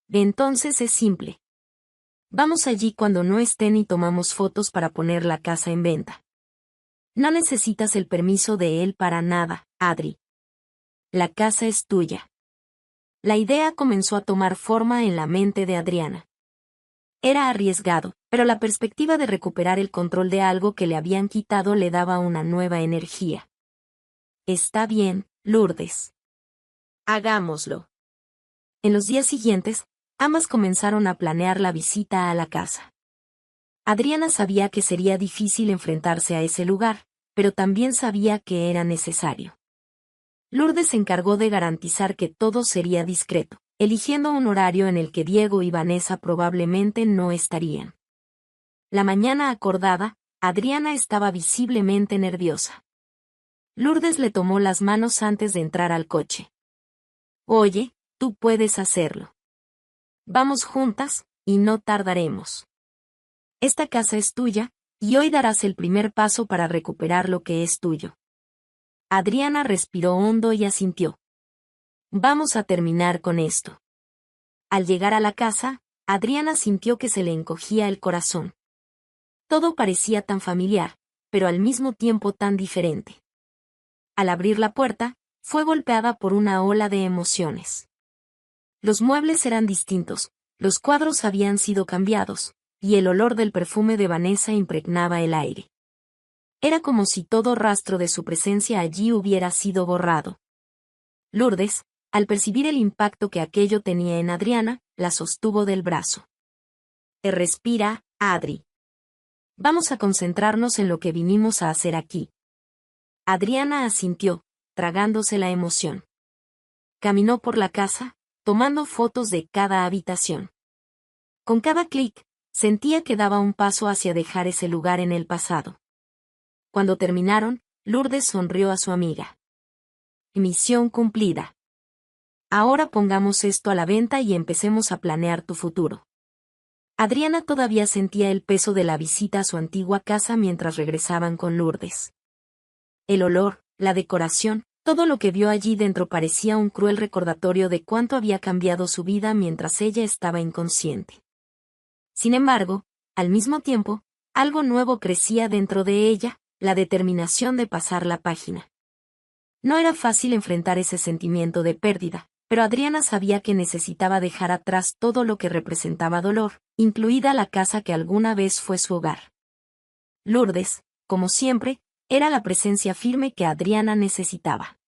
[SPEAKER 1] Entonces es simple. Vamos allí cuando no estén y tomamos fotos para poner la casa en venta. No necesitas el permiso de él para nada, Adri. La casa es tuya. La idea comenzó a tomar forma en la mente de Adriana. Era arriesgado, pero la perspectiva de recuperar el control de algo que le habían quitado le daba una nueva energía. Está bien, Lourdes. Hagámoslo. En los días siguientes, ambas comenzaron a planear la visita a la casa. Adriana sabía que sería difícil enfrentarse a ese lugar, pero también sabía que era necesario. Lourdes se encargó de garantizar que todo sería discreto, eligiendo un horario en el que Diego y Vanessa probablemente no estarían. La mañana acordada, Adriana estaba visiblemente nerviosa. Lourdes le tomó las manos antes de entrar al coche. Oye, tú puedes hacerlo. Vamos juntas, y no tardaremos. Esta casa es tuya, y hoy darás el primer paso para recuperar lo que es tuyo. Adriana respiró hondo y asintió. Vamos a terminar con esto. Al llegar a la casa, Adriana sintió que se le encogía el corazón. Todo parecía tan familiar, pero al mismo tiempo tan diferente. Al abrir la puerta, fue golpeada por una ola de emociones. Los muebles eran distintos, los cuadros habían sido cambiados, y el olor del perfume de Vanessa impregnaba el aire. Era como si todo rastro de su presencia allí hubiera sido borrado. Lourdes, al percibir el impacto que aquello tenía en Adriana, la sostuvo del brazo. Respira, Adri. Vamos a concentrarnos en lo que vinimos a hacer aquí. Adriana asintió, tragándose la emoción. Caminó por la casa, tomando fotos de cada habitación. Con cada clic, sentía que daba un paso hacia dejar ese lugar en el pasado. Cuando terminaron, Lourdes sonrió a su amiga. Misión cumplida. Ahora pongamos esto a la venta y empecemos a planear tu futuro. Adriana todavía sentía el peso de la visita a su antigua casa mientras regresaban con Lourdes. El olor, la decoración, todo lo que vio allí dentro parecía un cruel recordatorio de cuánto había cambiado su vida mientras ella estaba inconsciente. Sin embargo, al mismo tiempo, algo nuevo crecía dentro de ella, la determinación de pasar la página. No era fácil enfrentar ese sentimiento de pérdida, pero Adriana sabía que necesitaba dejar atrás todo lo que representaba dolor, incluida la casa que alguna vez fue su hogar. Lourdes, como siempre, era la presencia firme que Adriana necesitaba.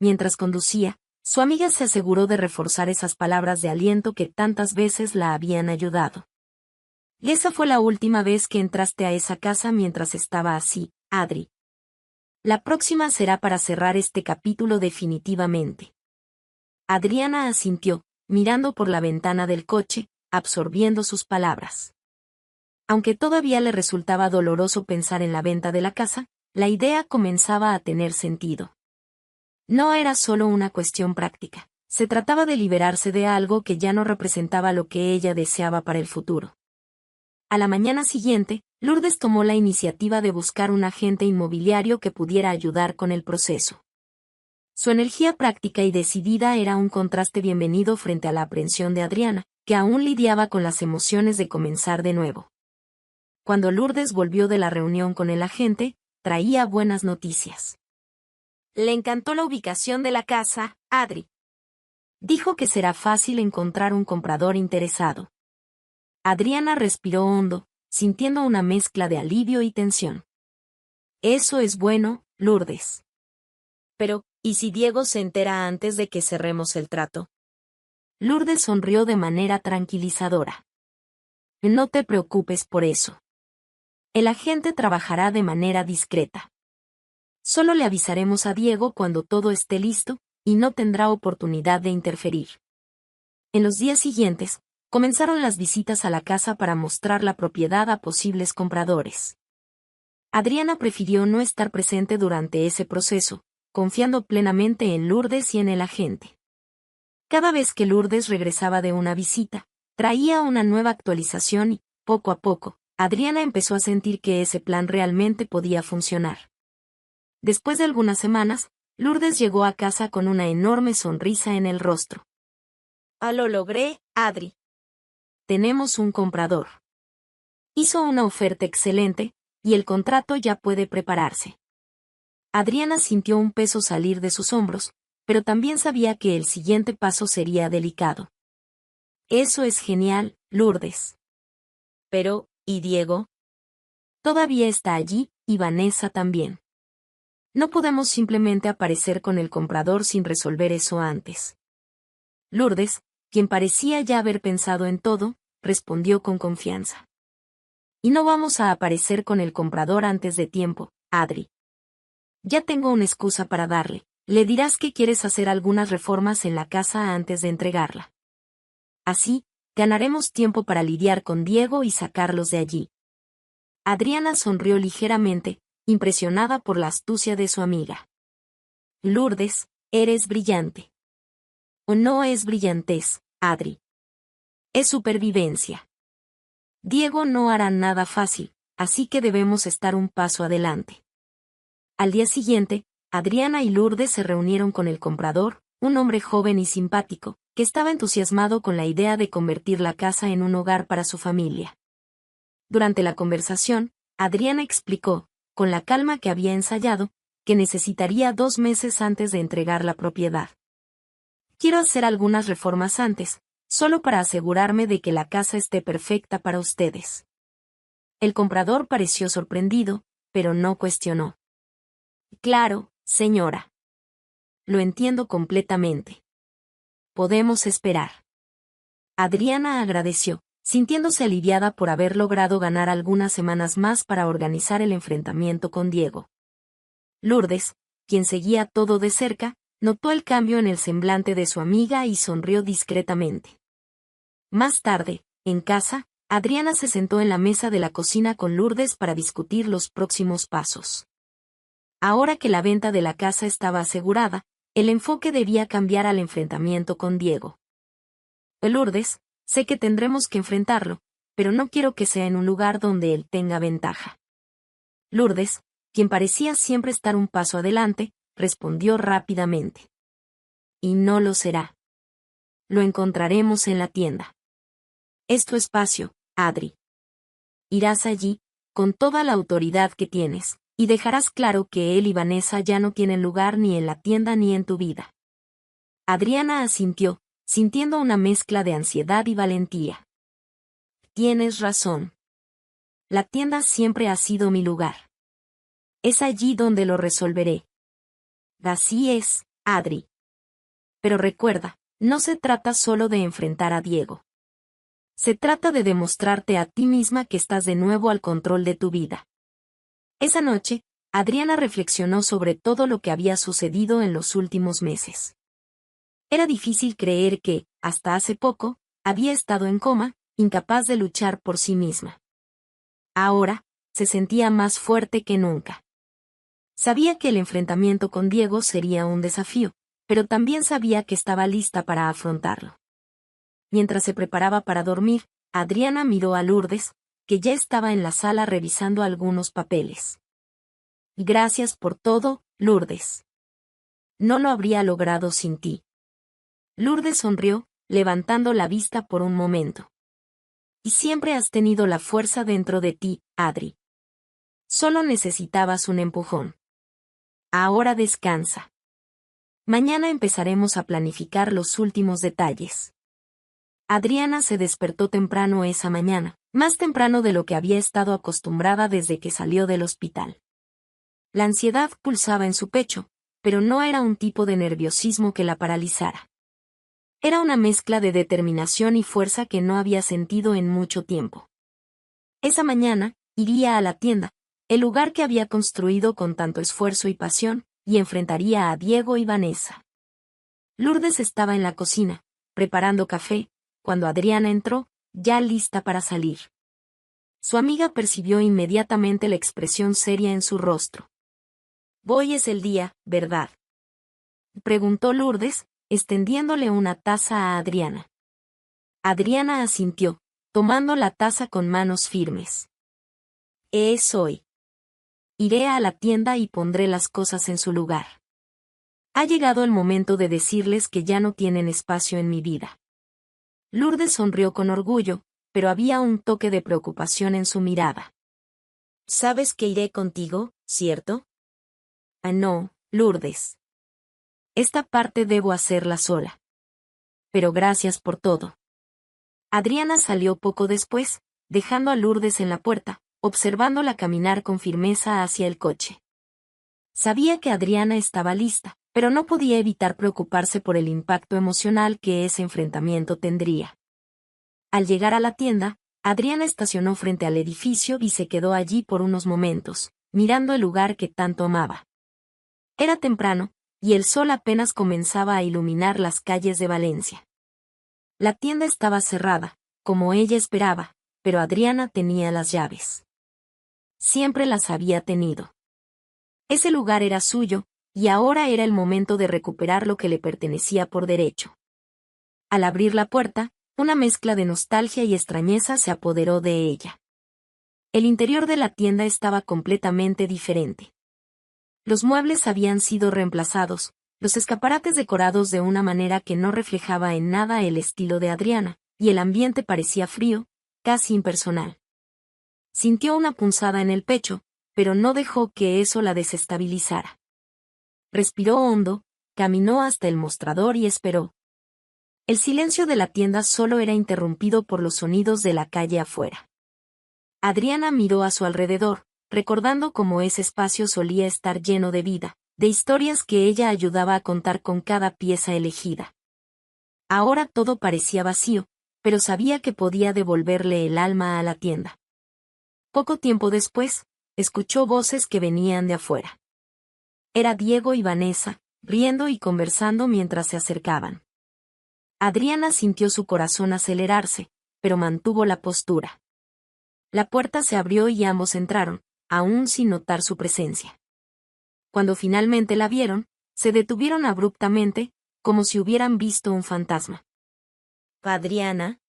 [SPEAKER 1] Mientras conducía, su amiga se aseguró de reforzar esas palabras de aliento que tantas veces la habían ayudado. Esa fue la última vez que entraste a esa casa mientras estaba así, Adri. La próxima será para cerrar este capítulo definitivamente. Adriana asintió, mirando por la ventana del coche, absorbiendo sus palabras. Aunque todavía le resultaba doloroso pensar en la venta de la casa, la idea comenzaba a tener sentido. No era solo una cuestión práctica, se trataba de liberarse de algo que ya no representaba lo que ella deseaba para el futuro. A la mañana siguiente, Lourdes tomó la iniciativa de buscar un agente inmobiliario que pudiera ayudar con el proceso. Su energía práctica y decidida era un contraste bienvenido frente a la aprensión de Adriana, que aún lidiaba con las emociones de comenzar de nuevo. Cuando Lourdes volvió de la reunión con el agente, traía buenas noticias. Le encantó la ubicación de la casa, Adri. Dijo que será fácil encontrar un comprador interesado. Adriana respiró hondo, sintiendo una mezcla de alivio y tensión. Eso es bueno, Lourdes. Pero, ¿y si Diego se entera antes de que cerremos el trato? Lourdes sonrió de manera tranquilizadora. No te preocupes por eso. El agente trabajará de manera discreta. Solo le avisaremos a Diego cuando todo esté listo, y no tendrá oportunidad de interferir. En los días siguientes, comenzaron las visitas a la casa para mostrar la propiedad a posibles compradores. Adriana prefirió no estar presente durante ese proceso, confiando plenamente en Lourdes y en el agente. Cada vez que Lourdes regresaba de una visita, traía una nueva actualización y, poco a poco, Adriana empezó a sentir que ese plan realmente podía funcionar. Después de algunas semanas, Lourdes llegó a casa con una enorme sonrisa en el rostro. Lo logré, Adri. Tenemos un comprador. Hizo una oferta excelente, y el contrato ya puede prepararse. Adriana sintió un peso salir de sus hombros, pero también sabía que el siguiente paso sería delicado. Eso es genial, Lourdes. Pero, ¿y Diego? Todavía está allí, y Vanessa también. No podemos simplemente aparecer con el comprador sin resolver eso antes. Lourdes, quien parecía ya haber pensado en todo, respondió con confianza. Y no vamos a aparecer con el comprador antes de tiempo, Adri. Ya tengo una excusa para darle. Le dirás que quieres hacer algunas reformas en la casa antes de entregarla. Así, ganaremos tiempo para lidiar con Diego y sacarlos de allí. Adriana sonrió ligeramente, impresionada por la astucia de su amiga. Lourdes, eres brillante. O no es brillantez, Adri. Es supervivencia. Diego no hará nada fácil, así que debemos estar un paso adelante. Al día siguiente, Adriana y Lourdes se reunieron con el comprador, un hombre joven y simpático, que estaba entusiasmado con la idea de convertir la casa en un hogar para su familia. Durante la conversación, Adriana explicó, con la calma que había ensayado, que necesitaría 2 meses antes de entregar la propiedad. Quiero hacer algunas reformas antes, solo para asegurarme de que la casa esté perfecta para ustedes. El comprador pareció sorprendido, pero no cuestionó. Claro, señora. Lo entiendo completamente. Podemos esperar. Adriana agradeció, sintiéndose aliviada por haber logrado ganar algunas semanas más para organizar el enfrentamiento con Diego. Lourdes, quien seguía todo de cerca, notó el cambio en el semblante de su amiga y sonrió discretamente. Más tarde, en casa, Adriana se sentó en la mesa de la cocina con Lourdes para discutir los próximos pasos. Ahora que la venta de la casa estaba asegurada, el enfoque debía cambiar al enfrentamiento con Diego. Lourdes, sé que tendremos que enfrentarlo, pero no quiero que sea en un lugar donde él tenga ventaja. Lourdes, quien parecía siempre estar un paso adelante, respondió rápidamente. Y no lo será. Lo encontraremos en la tienda. Es tu espacio, Adri. Irás allí, con toda la autoridad que tienes, y dejarás claro que él y Vanessa ya no tienen lugar ni en la tienda ni en tu vida. Adriana asintió, sintiendo una mezcla de ansiedad y valentía. Tienes razón. La tienda siempre ha sido mi lugar. Es allí donde lo resolveré. Así es, Adri. Pero recuerda, no se trata solo de enfrentar a Diego. Se trata de demostrarte a ti misma que estás de nuevo al control de tu vida. Esa noche, Adriana reflexionó sobre todo lo que había sucedido en los últimos meses. Era difícil creer que, hasta hace poco, había estado en coma, incapaz de luchar por sí misma. Ahora, se sentía más fuerte que nunca. Sabía que el enfrentamiento con Diego sería un desafío, pero también sabía que estaba lista para afrontarlo. Mientras se preparaba para dormir, Adriana miró a Lourdes, que ya estaba en la sala revisando algunos papeles. Gracias por todo, Lourdes. No lo habría logrado sin ti. Lourdes sonrió, levantando la vista por un momento. Y siempre has tenido la fuerza dentro de ti, Adri. Solo necesitabas un empujón. Ahora descansa. Mañana empezaremos a planificar los últimos detalles. Adriana se despertó temprano esa mañana, más temprano de lo que había estado acostumbrada desde que salió del hospital. La ansiedad pulsaba en su pecho, pero no era un tipo de nerviosismo que la paralizara. Era una mezcla de determinación y fuerza que no había sentido en mucho tiempo. Esa mañana, iría a la tienda, el lugar que había construido con tanto esfuerzo y pasión, y enfrentaría a Diego y Vanessa. Lourdes estaba en la cocina, preparando café, cuando Adriana entró, ya lista para salir. Su amiga percibió inmediatamente la expresión seria en su rostro. «Hoy es el día, ¿verdad?», preguntó Lourdes, extendiéndole una taza a Adriana. Adriana asintió, tomando la taza con manos firmes. «Es hoy. Iré a la tienda y pondré las cosas en su lugar. Ha llegado el momento de decirles que ya no tienen espacio en mi vida». Lourdes sonrió con orgullo, pero había un toque de preocupación en su mirada. «Sabes que iré contigo, ¿cierto?». «Ah, no, Lourdes. Esta parte debo hacerla sola. Pero gracias por todo». Adriana salió poco después, dejando a Lourdes en la puerta, observándola caminar con firmeza hacia el coche. Sabía que Adriana estaba lista, pero no podía evitar preocuparse por el impacto emocional que ese enfrentamiento tendría. Al llegar a la tienda, Adriana estacionó frente al edificio y se quedó allí por unos momentos, mirando el lugar que tanto amaba. Era temprano, y el sol apenas comenzaba a iluminar las calles de Valencia. La tienda estaba cerrada, como ella esperaba, pero Adriana tenía las llaves. Siempre las había tenido. Ese lugar era suyo, y ahora era el momento de recuperar lo que le pertenecía por derecho. Al abrir la puerta, una mezcla de nostalgia y extrañeza se apoderó de ella. El interior de la tienda estaba completamente diferente. Los muebles habían sido reemplazados, los escaparates decorados de una manera que no reflejaba en nada el estilo de Adriana, y el ambiente parecía frío, casi impersonal. Sintió una punzada en el pecho, pero no dejó que eso la desestabilizara. Respiró hondo, caminó hasta el mostrador y esperó. El silencio de la tienda solo era interrumpido por los sonidos de la calle afuera. Adriana miró a su alrededor, recordando cómo ese espacio solía estar lleno de vida, de historias que ella ayudaba a contar con cada pieza elegida. Ahora todo parecía vacío, pero sabía que podía devolverle el alma a la tienda. Poco tiempo después, escuchó voces que venían de afuera. Era Diego y Vanessa, riendo y conversando mientras se acercaban. Adriana sintió su corazón acelerarse, pero mantuvo la postura. La puerta se abrió y ambos entraron, aún sin notar su presencia. Cuando finalmente la vieron, se detuvieron abruptamente, como si hubieran visto un fantasma. «Adriana».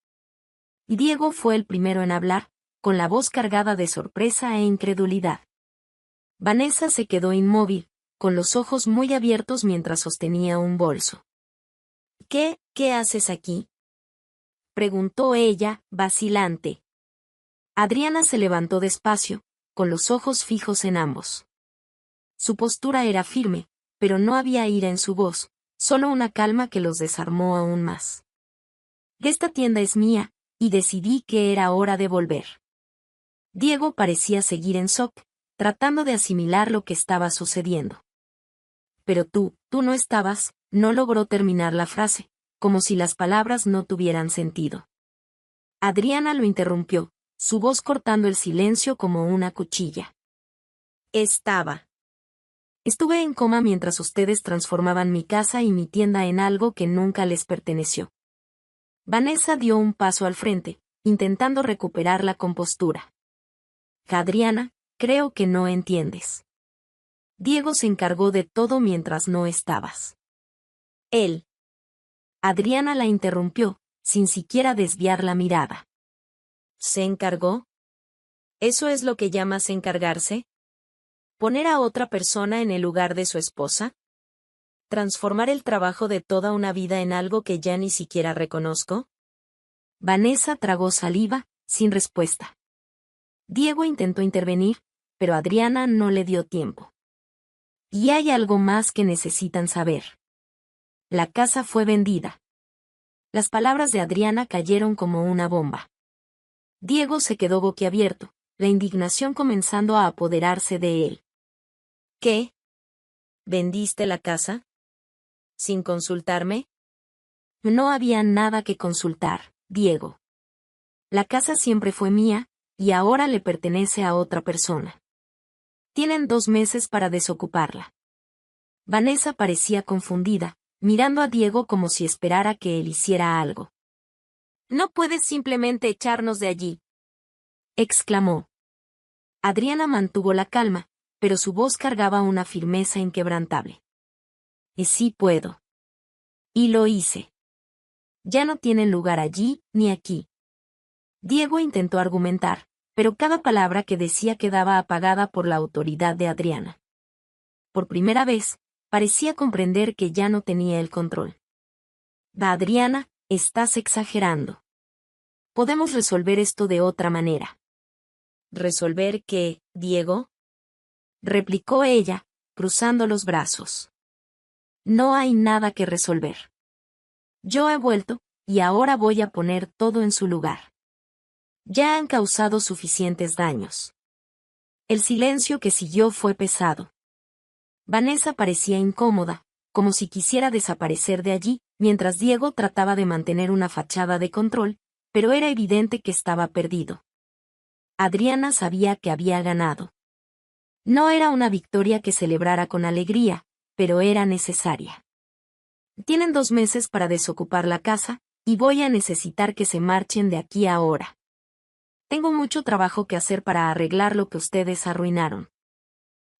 [SPEAKER 1] Y Diego fue el primero en hablar, con la voz cargada de sorpresa e incredulidad. Vanessa se quedó inmóvil, con los ojos muy abiertos mientras sostenía un bolso. ¿Qué haces aquí?», preguntó ella, vacilante. Adriana se levantó despacio, con los ojos fijos en ambos. Su postura era firme, pero no había ira en su voz, solo una calma que los desarmó aún más. «Esta tienda es mía, y decidí que era hora de volver». Diego parecía seguir en shock, tratando de asimilar lo que estaba sucediendo. «Pero tú no estabas», no logró terminar la frase, como si las palabras no tuvieran sentido. Adriana lo interrumpió, su voz cortando el silencio como una cuchilla. «Estuve en coma mientras ustedes transformaban mi casa y mi tienda en algo que nunca les perteneció». Vanessa dio un paso al frente, intentando recuperar la compostura. «Adriana, creo que no entiendes. Diego se encargó de todo mientras no estabas». «Él». Adriana la interrumpió, sin siquiera desviar la mirada. «¿Se encargó? ¿Eso es lo que llamas encargarse? ¿Poner a otra persona en el lugar de su esposa? ¿Transformar el trabajo de toda una vida en algo que ya ni siquiera reconozco?». Vanessa tragó saliva, sin respuesta. Diego intentó intervenir, pero Adriana no le dio tiempo. «Y hay algo más que necesitan saber. La casa fue vendida». Las palabras de Adriana cayeron como una bomba. Diego se quedó boquiabierto, la indignación comenzando a apoderarse de él. «¿Qué? ¿Vendiste la casa? ¿Sin consultarme?». «No había nada que consultar, Diego. La casa siempre fue mía, y ahora le pertenece a otra persona. Tienen 2 meses para desocuparla». Vanessa parecía confundida, mirando a Diego como si esperara que él hiciera algo. «No puedes simplemente echarnos de allí», exclamó. Adriana mantuvo la calma, pero su voz cargaba una firmeza inquebrantable. «Y sí puedo. Y lo hice. Ya no tienen lugar allí ni aquí». Diego intentó argumentar, pero cada palabra que decía quedaba apagada por la autoridad de Adriana. Por primera vez, parecía comprender que ya no tenía el control. «Adriana, estás exagerando. Podemos resolver esto de otra manera». «¿Resolver qué, Diego?», replicó ella, cruzando los brazos. «No hay nada que resolver. Yo he vuelto, y ahora voy a poner todo en su lugar. Ya han causado suficientes daños». El silencio que siguió fue pesado. Vanessa parecía incómoda, como si quisiera desaparecer de allí, mientras Diego trataba de mantener una fachada de control, pero era evidente que estaba perdido. Adriana sabía que había ganado. No era una victoria que celebrara con alegría, pero era necesaria. «Tienen 2 meses para desocupar la casa, y voy a necesitar que se marchen de aquí ahora. Tengo mucho trabajo que hacer para arreglar lo que ustedes arruinaron».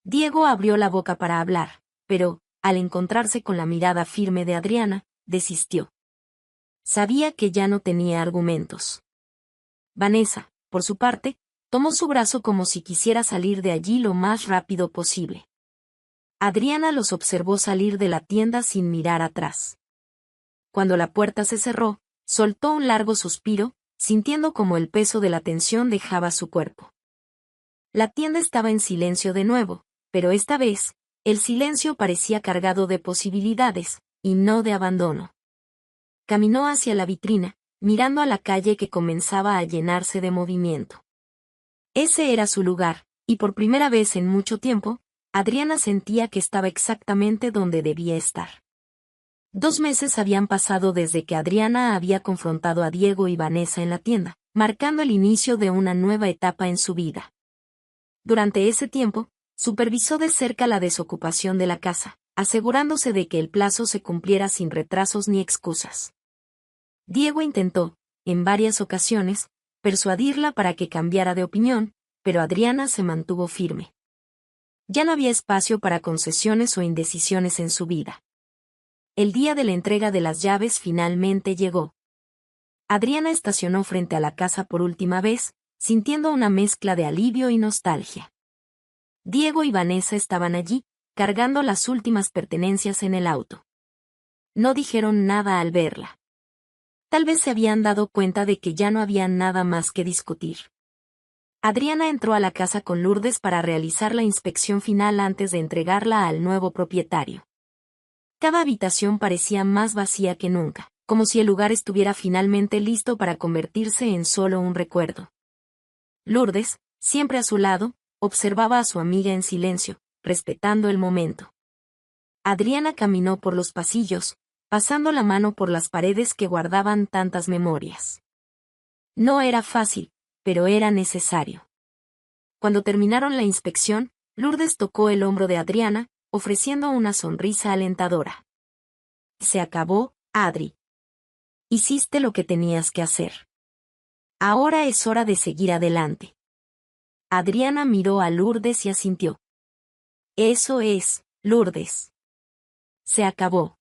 [SPEAKER 1] Diego abrió la boca para hablar, pero, al encontrarse con la mirada firme de Adriana, desistió. Sabía que ya no tenía argumentos. Vanessa, por su parte, tomó su brazo como si quisiera salir de allí lo más rápido posible. Adriana los observó salir de la tienda sin mirar atrás. Cuando la puerta se cerró, soltó un largo suspiro, sintiendo como el peso de la tensión dejaba su cuerpo. La tienda estaba en silencio de nuevo, pero esta vez, el silencio parecía cargado de posibilidades, y no de abandono. Caminó hacia la vitrina, mirando a la calle que comenzaba a llenarse de movimiento. Ese era su lugar, y por primera vez en mucho tiempo, Adriana sentía que estaba exactamente donde debía estar. 2 meses habían pasado desde que Adriana había confrontado a Diego y Vanessa en la tienda, marcando el inicio de una nueva etapa en su vida. Durante ese tiempo, supervisó de cerca la desocupación de la casa, asegurándose de que el plazo se cumpliera sin retrasos ni excusas. Diego intentó, en varias ocasiones, persuadirla para que cambiara de opinión, pero Adriana se mantuvo firme. Ya no había espacio para concesiones o indecisiones en su vida. El día de la entrega de las llaves finalmente llegó. Adriana estacionó frente a la casa por última vez, sintiendo una mezcla de alivio y nostalgia. Diego y Vanessa estaban allí, cargando las últimas pertenencias en el auto. No dijeron nada al verla. Tal vez se habían dado cuenta de que ya no había nada más que discutir. Adriana entró a la casa con Lourdes para realizar la inspección final antes de entregarla al nuevo propietario. Cada habitación parecía más vacía que nunca, como si el lugar estuviera finalmente listo para convertirse en solo un recuerdo. Lourdes, siempre a su lado, observaba a su amiga en silencio, respetando el momento. Adriana caminó por los pasillos, pasando la mano por las paredes que guardaban tantas memorias. No era fácil, pero era necesario. Cuando terminaron la inspección, Lourdes tocó el hombro de Adriana, ofreciendo una sonrisa alentadora. «Se acabó, Adri. Hiciste lo que tenías que hacer. Ahora es hora de seguir adelante». Adriana miró a Lourdes y asintió. «Eso es, Lourdes. Se acabó».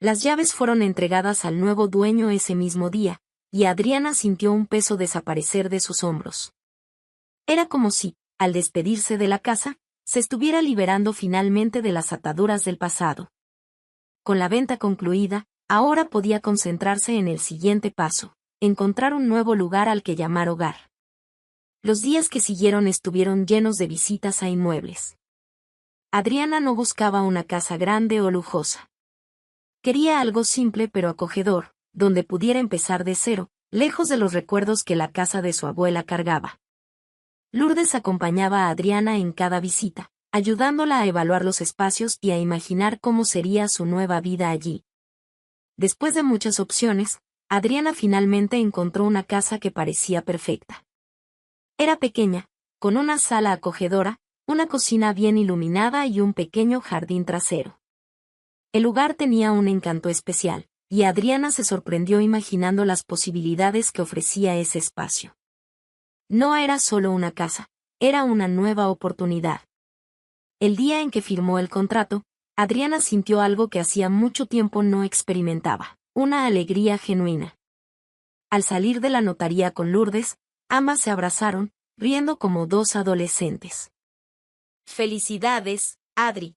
[SPEAKER 1] Las llaves fueron entregadas al nuevo dueño ese mismo día, y Adriana sintió un peso desaparecer de sus hombros. Era como si, al despedirse de la casa, se estuviera liberando finalmente de las ataduras del pasado. Con la venta concluida, ahora podía concentrarse en el siguiente paso, encontrar un nuevo lugar al que llamar hogar. Los días que siguieron estuvieron llenos de visitas a inmuebles. Adriana no buscaba una casa grande o lujosa. Quería algo simple pero acogedor, donde pudiera empezar de cero, lejos de los recuerdos que la casa de su abuela cargaba. Lourdes acompañaba a Adriana en cada visita, ayudándola a evaluar los espacios y a imaginar cómo sería su nueva vida allí. Después de muchas opciones, Adriana finalmente encontró una casa que parecía perfecta. Era pequeña, con una sala acogedora, una cocina bien iluminada y un pequeño jardín trasero. El lugar tenía un encanto especial, y Adriana se sorprendió imaginando las posibilidades que ofrecía ese espacio. No era solo una casa, era una nueva oportunidad. El día en que firmó el contrato, Adriana sintió algo que hacía mucho tiempo no experimentaba, una alegría genuina. Al salir de la notaría con Lourdes, ambas se abrazaron, riendo como dos adolescentes. «Felicidades, Adri.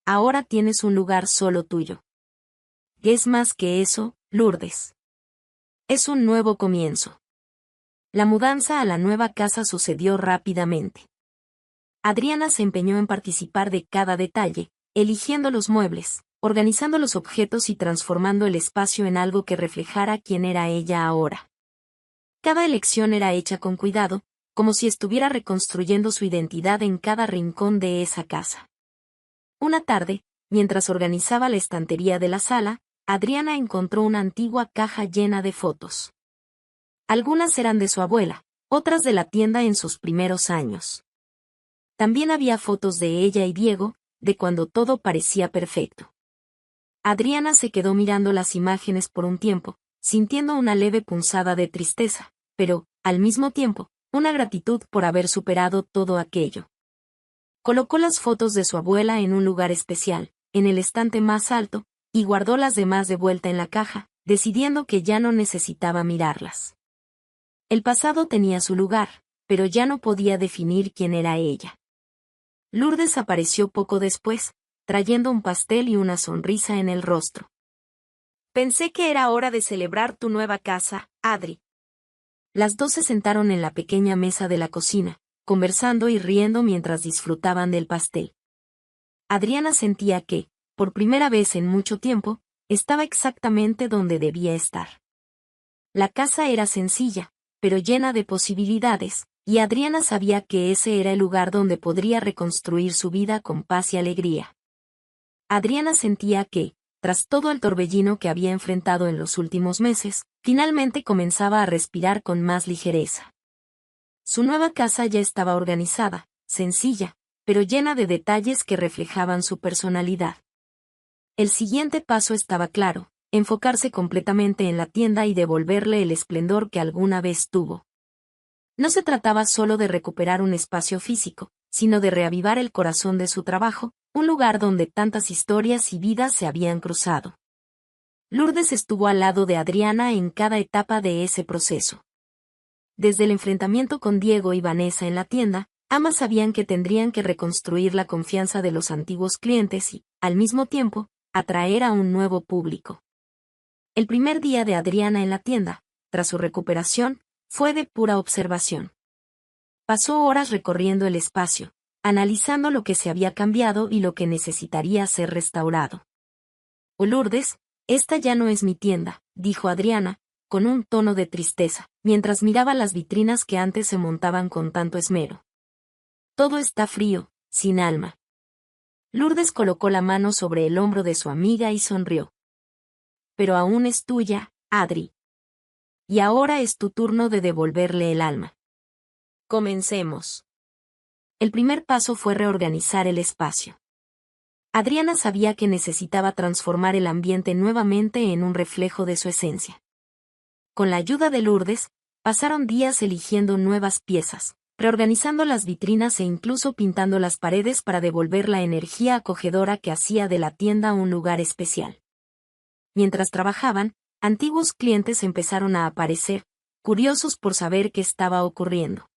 [SPEAKER 1] Ahora tienes un lugar solo tuyo. Es más que eso, Lourdes. Es un nuevo comienzo». La mudanza a la nueva casa sucedió rápidamente. Adriana se empeñó en participar de cada detalle, eligiendo los muebles, organizando los objetos y transformando el espacio en algo que reflejara quién era ella ahora. Cada elección era hecha con cuidado, como si estuviera reconstruyendo su identidad en cada rincón de esa casa. Una tarde, mientras organizaba la estantería de la sala, Adriana encontró una antigua caja llena de fotos. Algunas eran de su abuela, otras de la tienda en sus primeros años. También había fotos de ella y Diego, de cuando todo parecía perfecto. Adriana se quedó mirando las imágenes por un tiempo, sintiendo una leve punzada de tristeza, pero, al mismo tiempo, una gratitud por haber superado todo aquello. Colocó las fotos de su abuela en un lugar especial, en el estante más alto, y guardó las demás de vuelta en la caja, decidiendo que ya no necesitaba mirarlas. El pasado tenía su lugar, pero ya no podía definir quién era ella. Lourdes apareció poco después, trayendo un pastel y una sonrisa en el rostro. «Pensé que era hora de celebrar tu nueva casa, Adri». Las dos se sentaron en la pequeña mesa de la cocina, conversando y riendo mientras disfrutaban del pastel. Adriana sentía que, por primera vez en mucho tiempo, estaba exactamente donde debía estar. La casa era sencilla, pero llena de posibilidades, y Adriana sabía que ese era el lugar donde podría reconstruir su vida con paz y alegría. Adriana sentía que, tras todo el torbellino que había enfrentado en los últimos meses, finalmente comenzaba a respirar con más ligereza. Su nueva casa ya estaba organizada, sencilla, pero llena de detalles que reflejaban su personalidad. El siguiente paso estaba claro: enfocarse completamente en la tienda y devolverle el esplendor que alguna vez tuvo. No se trataba solo de recuperar un espacio físico, sino de reavivar el corazón de su trabajo, un lugar donde tantas historias y vidas se habían cruzado. Lourdes estuvo al lado de Adriana en cada etapa de ese proceso. Desde el enfrentamiento con Diego y Vanessa en la tienda, ambas sabían que tendrían que reconstruir la confianza de los antiguos clientes y, al mismo tiempo, atraer a un nuevo público. El primer día de Adriana en la tienda, tras su recuperación, fue de pura observación. Pasó horas recorriendo el espacio, analizando lo que se había cambiado y lo que necesitaría ser restaurado. «Oh, Lourdes, esta ya no es mi tienda», dijo Adriana, con un tono de tristeza, mientras miraba las vitrinas que antes se montaban con tanto esmero. «Todo está frío, sin alma». Lourdes colocó la mano sobre el hombro de su amiga y sonrió. «Pero aún es tuya, Adri. Y ahora es tu turno de devolverle el alma. Comencemos». El primer paso fue reorganizar el espacio. Adriana sabía que necesitaba transformar el ambiente nuevamente en un reflejo de su esencia. Con la ayuda de Lourdes, pasaron días eligiendo nuevas piezas, reorganizando las vitrinas e incluso pintando las paredes para devolver la energía acogedora que hacía de la tienda un lugar especial. Mientras trabajaban, antiguos clientes empezaron a aparecer, curiosos por saber qué estaba ocurriendo.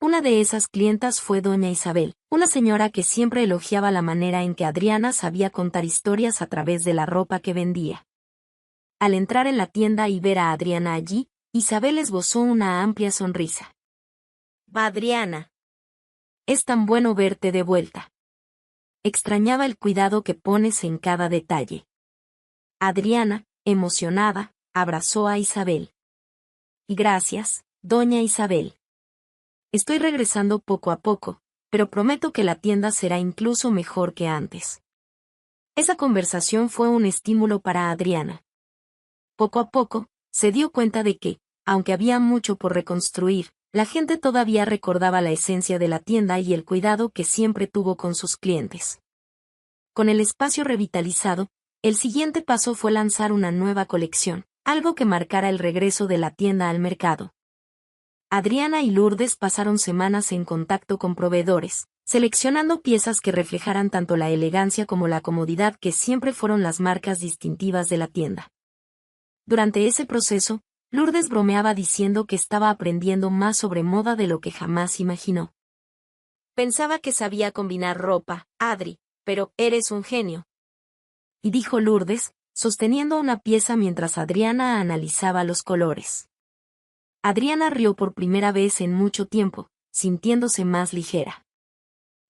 [SPEAKER 1] Una de esas clientas fue doña Isabel, una señora que siempre elogiaba la manera en que Adriana sabía contar historias a través de la ropa que vendía. Al entrar en la tienda y ver a Adriana allí, Isabel esbozó una amplia sonrisa. «Va, Adriana. Es tan bueno verte de vuelta. Extrañaba el cuidado que pones en cada detalle». Adriana, emocionada, abrazó a Isabel. «Gracias, doña Isabel. Estoy regresando poco a poco, pero prometo que la tienda será incluso mejor que antes». Esa conversación fue un estímulo para Adriana. Poco a poco, se dio cuenta de que, aunque había mucho por reconstruir, la gente todavía recordaba la esencia de la tienda y el cuidado que siempre tuvo con sus clientes. Con el espacio revitalizado, el siguiente paso fue lanzar una nueva colección, algo que marcara el regreso de la tienda al mercado. Adriana y Lourdes pasaron semanas en contacto con proveedores, seleccionando piezas que reflejaran tanto la elegancia como la comodidad que siempre fueron las marcas distintivas de la tienda. Durante ese proceso, Lourdes bromeaba diciendo que estaba aprendiendo más sobre moda de lo que jamás imaginó. Pensaba que sabía combinar ropa, Adri, pero eres un genio. Y dijo Lourdes, sosteniendo una pieza mientras Adriana analizaba los colores. Adriana rió por primera vez en mucho tiempo, sintiéndose más ligera.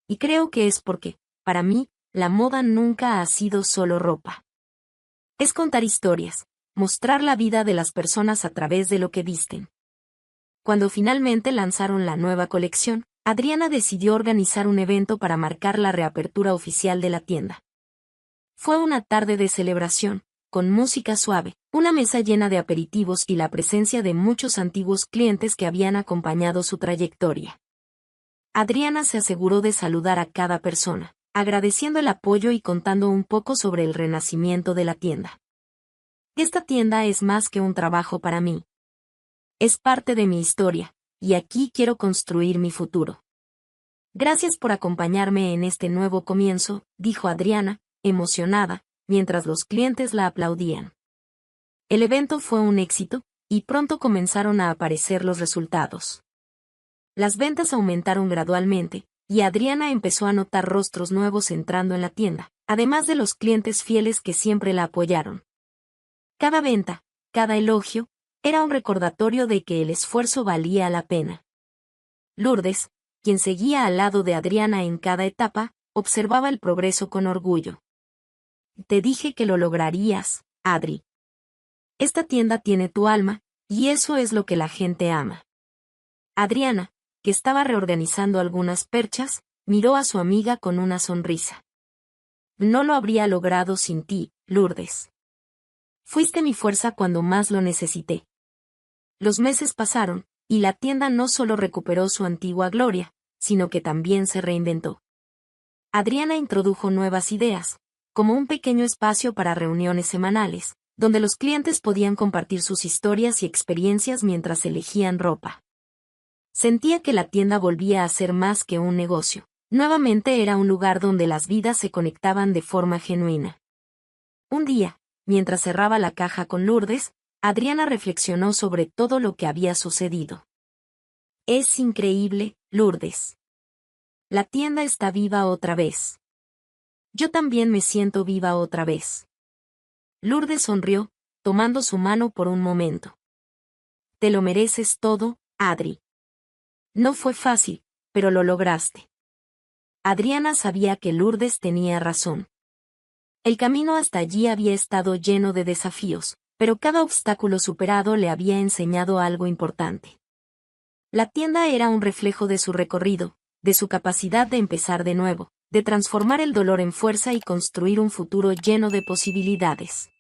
[SPEAKER 1] Y creo que es porque, para mí, la moda nunca ha sido solo ropa. Es contar historias, mostrar la vida de las personas a través de lo que visten. Cuando finalmente lanzaron la nueva colección, Adriana decidió organizar un evento para marcar la reapertura oficial de la tienda. Fue una tarde de celebración, con música suave, una mesa llena de aperitivos y la presencia de muchos antiguos clientes que habían acompañado su trayectoria. Adriana se aseguró de saludar a cada persona, agradeciendo el apoyo y contando un poco sobre el renacimiento de la tienda. Esta tienda es más que un trabajo para mí. Es parte de mi historia, y aquí quiero construir mi futuro. Gracias por acompañarme en este nuevo comienzo, dijo Adriana, emocionada, mientras los clientes la aplaudían. El evento fue un éxito, y pronto comenzaron a aparecer los resultados. Las ventas aumentaron gradualmente, y Adriana empezó a notar rostros nuevos entrando en la tienda, además de los clientes fieles que siempre la apoyaron. Cada venta, cada elogio, era un recordatorio de que el esfuerzo valía la pena. Lourdes, quien seguía al lado de Adriana en cada etapa, observaba el progreso con orgullo. Te dije que lo lograrías, Adri. Esta tienda tiene tu alma, y eso es lo que la gente ama. Adriana, que estaba reorganizando algunas perchas, miró a su amiga con una sonrisa. No lo habría logrado sin ti, Lourdes. Fuiste mi fuerza cuando más lo necesité. Los meses pasaron, y la tienda no solo recuperó su antigua gloria, sino que también se reinventó. Adriana introdujo nuevas ideas, como un pequeño espacio para reuniones semanales, donde los clientes podían compartir sus historias y experiencias mientras elegían ropa. Sentía que la tienda volvía a ser más que un negocio. Nuevamente era un lugar donde las vidas se conectaban de forma genuina. Un día, mientras cerraba la caja con Lourdes, Adriana reflexionó sobre todo lo que había sucedido. Es increíble, Lourdes. La tienda está viva otra vez. Yo también me siento viva otra vez. Lourdes sonrió, tomando su mano por un momento. Te lo mereces todo, Adri. No fue fácil, pero lo lograste. Adriana sabía que Lourdes tenía razón. El camino hasta allí había estado lleno de desafíos, pero cada obstáculo superado le había enseñado algo importante. La tienda era un reflejo de su recorrido, de su capacidad de empezar de nuevo, de transformar el dolor en fuerza y construir un futuro lleno de posibilidades.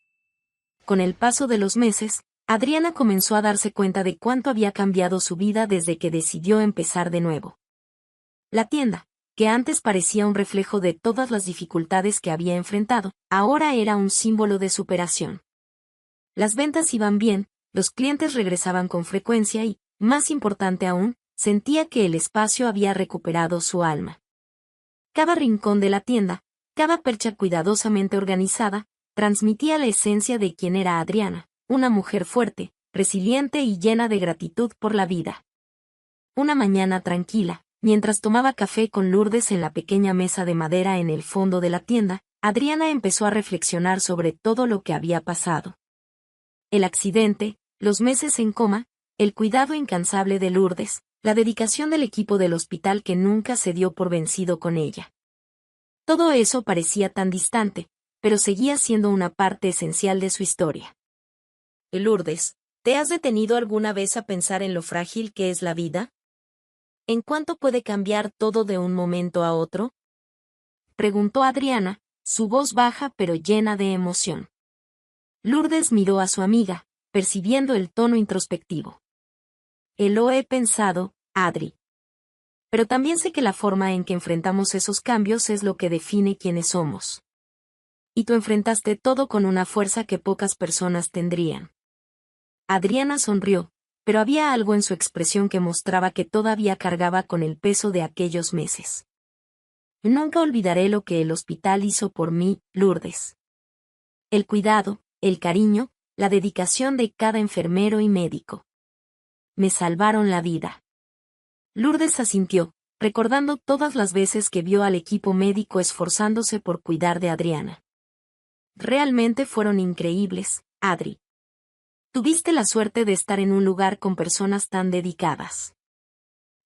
[SPEAKER 1] Con el paso de los meses, Adriana comenzó a darse cuenta de cuánto había cambiado su vida desde que decidió empezar de nuevo. La tienda, que antes parecía un reflejo de todas las dificultades que había enfrentado, ahora era un símbolo de superación. Las ventas iban bien, los clientes regresaban con frecuencia y, más importante aún, sentía que el espacio había recuperado su alma. Cada rincón de la tienda, cada percha cuidadosamente organizada, transmitía la esencia de quién era Adriana, una mujer fuerte, resiliente y llena de gratitud por la vida. Una mañana tranquila, mientras tomaba café con Lourdes en la pequeña mesa de madera en el fondo de la tienda, Adriana empezó a reflexionar sobre todo lo que había pasado. El accidente, los meses en coma, el cuidado incansable de Lourdes, la dedicación del equipo del hospital que nunca se dio por vencido con ella. Todo eso parecía tan distante, pero seguía siendo una parte esencial de su historia. Lourdes, ¿te has detenido alguna vez a pensar en lo frágil que es la vida? ¿En cuánto puede cambiar todo de un momento a otro? Preguntó Adriana, su voz baja pero llena de emoción. Lourdes miró a su amiga, percibiendo el tono introspectivo. Lo he pensado, Adri. Pero también sé que la forma en que enfrentamos esos cambios es lo que define quiénes somos. Y tú enfrentaste todo con una fuerza que pocas personas tendrían. Adriana sonrió, pero había algo en su expresión que mostraba que todavía cargaba con el peso de aquellos meses. Nunca olvidaré lo que el hospital hizo por mí, Lourdes. El cuidado, el cariño, la dedicación de cada enfermero y médico. Me salvaron la vida. Lourdes asintió, recordando todas las veces que vio al equipo médico esforzándose por cuidar de Adriana. Realmente fueron increíbles, Adri. Tuviste la suerte de estar en un lugar con personas tan dedicadas.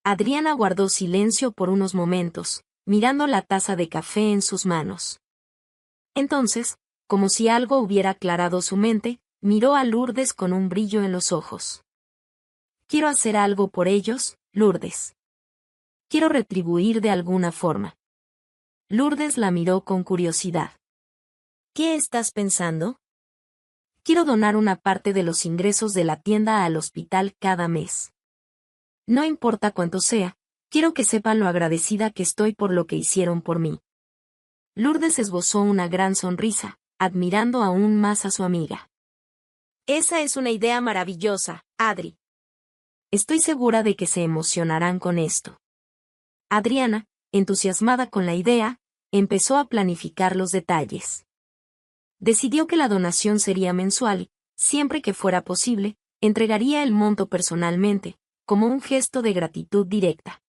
[SPEAKER 1] Adriana guardó silencio por unos momentos, mirando la taza de café en sus manos. Entonces, como si algo hubiera aclarado su mente, miró a Lourdes con un brillo en los ojos. Quiero hacer algo por ellos, Lourdes. Quiero retribuir de alguna forma. Lourdes la miró con curiosidad. ¿Qué estás pensando? Quiero donar una parte de los ingresos de la tienda al hospital cada mes. No importa cuánto sea, quiero que sepan lo agradecida que estoy por lo que hicieron por mí. Lourdes esbozó una gran sonrisa, admirando aún más a su amiga. Esa es una idea maravillosa, Adri. Estoy segura de que se emocionarán con esto. Adriana, entusiasmada con la idea, empezó a planificar los detalles. Decidió que la donación sería mensual y, siempre que fuera posible, entregaría el monto personalmente, como un gesto de gratitud directa.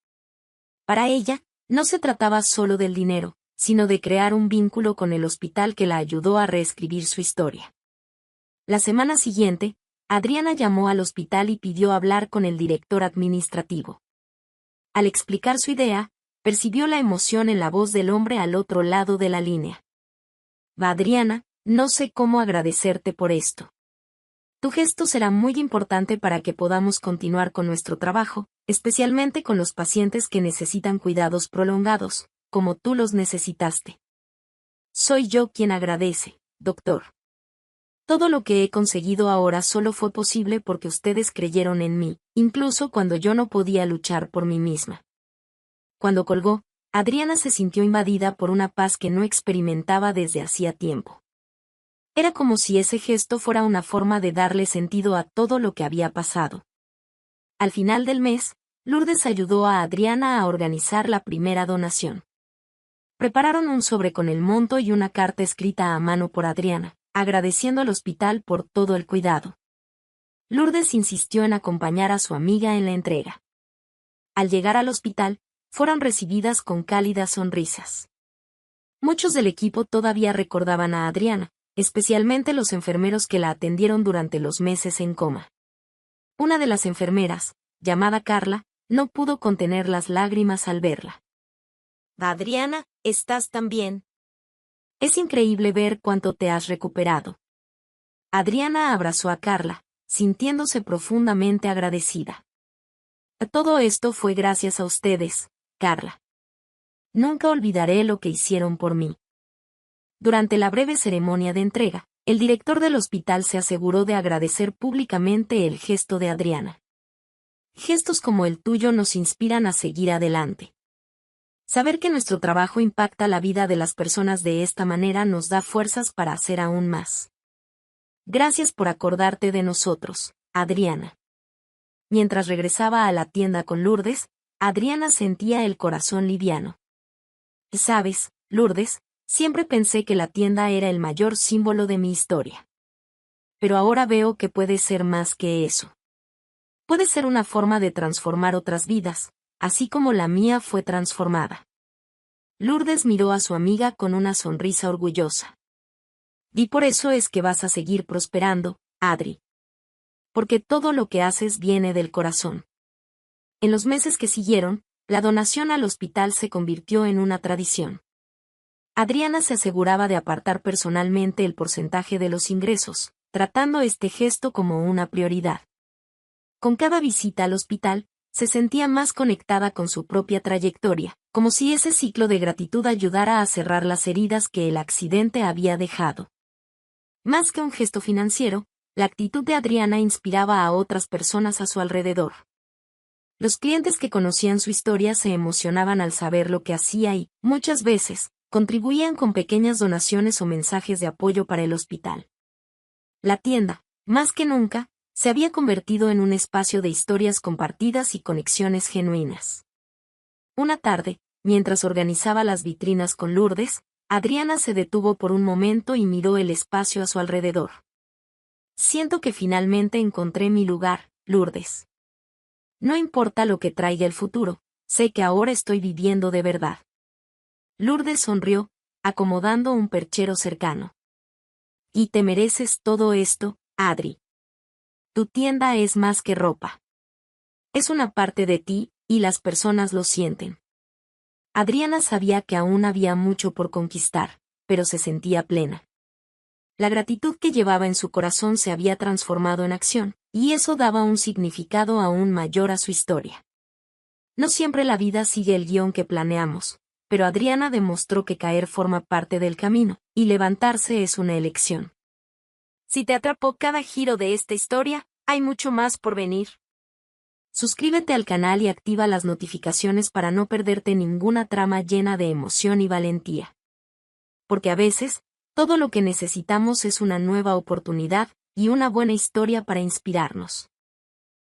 [SPEAKER 1] Para ella, no se trataba solo del dinero, sino de crear un vínculo con el hospital que la ayudó a reescribir su historia. La semana siguiente, Adriana llamó al hospital y pidió hablar con el director administrativo. Al explicar su idea, percibió la emoción en la voz del hombre al otro lado de la línea. Adriana, no sé cómo agradecerte por esto. Tu gesto será muy importante para que podamos continuar con nuestro trabajo, especialmente con los pacientes que necesitan cuidados prolongados, como tú los necesitaste. Soy yo quien agradece, doctor. Todo lo que he conseguido ahora solo fue posible porque ustedes creyeron en mí, incluso cuando yo no podía luchar por mí misma. Cuando colgó, Adriana se sintió invadida por una paz que no experimentaba desde hacía tiempo. Era como si ese gesto fuera una forma de darle sentido a todo lo que había pasado. Al final del mes, Lourdes ayudó a Adriana a organizar la primera donación. Prepararon un sobre con el monto y una carta escrita a mano por Adriana, agradeciendo al hospital por todo el cuidado. Lourdes insistió en acompañar a su amiga en la entrega. Al llegar al hospital, fueron recibidas con cálidas sonrisas. Muchos del equipo todavía recordaban a Adriana, especialmente los enfermeros que la atendieron durante los meses en coma. Una de las enfermeras, llamada Carla, no pudo contener las lágrimas al verla. Adriana, ¿estás tan bien? Es increíble ver cuánto te has recuperado. Adriana abrazó a Carla, sintiéndose profundamente agradecida. Todo esto fue gracias a ustedes, Carla. Nunca olvidaré lo que hicieron por mí. Durante la breve ceremonia de entrega, el director del hospital se aseguró de agradecer públicamente el gesto de Adriana. Gestos como el tuyo nos inspiran a seguir adelante. Saber que nuestro trabajo impacta la vida de las personas de esta manera nos da fuerzas para hacer aún más. Gracias por acordarte de nosotros, Adriana. Mientras regresaba a la tienda con Lourdes, Adriana sentía el corazón liviano. Sabes, Lourdes, siempre pensé que la tienda era el mayor símbolo de mi historia. Pero ahora veo que puede ser más que eso. Puede ser una forma de transformar otras vidas, así como la mía fue transformada. Lourdes miró a su amiga con una sonrisa orgullosa. Y por eso es que vas a seguir prosperando, Adri. Porque todo lo que haces viene del corazón. En los meses que siguieron, la donación al hospital se convirtió en una tradición. Adriana se aseguraba de apartar personalmente el porcentaje de los ingresos, tratando este gesto como una prioridad. Con cada visita al hospital, se sentía más conectada con su propia trayectoria, como si ese ciclo de gratitud ayudara a cerrar las heridas que el accidente había dejado. Más que un gesto financiero, la actitud de Adriana inspiraba a otras personas a su alrededor. Los clientes que conocían su historia se emocionaban al saber lo que hacía y, muchas veces, contribuían con pequeñas donaciones o mensajes de apoyo para el hospital. La tienda, más que nunca, se había convertido en un espacio de historias compartidas y conexiones genuinas. Una tarde, mientras organizaba las vitrinas con Lourdes, Adriana se detuvo por un momento y miró el espacio a su alrededor. Siento que finalmente encontré mi lugar, Lourdes. No importa lo que traiga el futuro, sé que ahora estoy viviendo de verdad. Lourdes sonrió, acomodando un perchero cercano. Y te mereces todo esto, Adri. Tu tienda es más que ropa. Es una parte de ti, y las personas lo sienten. Adriana sabía que aún había mucho por conquistar, pero se sentía plena. La gratitud que llevaba en su corazón se había transformado en acción, y eso daba un significado aún mayor a su historia. No siempre la vida sigue el guión que planeamos, pero Adriana demostró que caer forma parte del camino, y levantarse es una elección. Si te atrapó cada giro de esta historia, hay mucho más por venir. Suscríbete al canal y activa las notificaciones para no perderte ninguna trama llena de emoción y valentía. Porque a veces, todo lo que necesitamos es una nueva oportunidad y una buena historia para inspirarnos.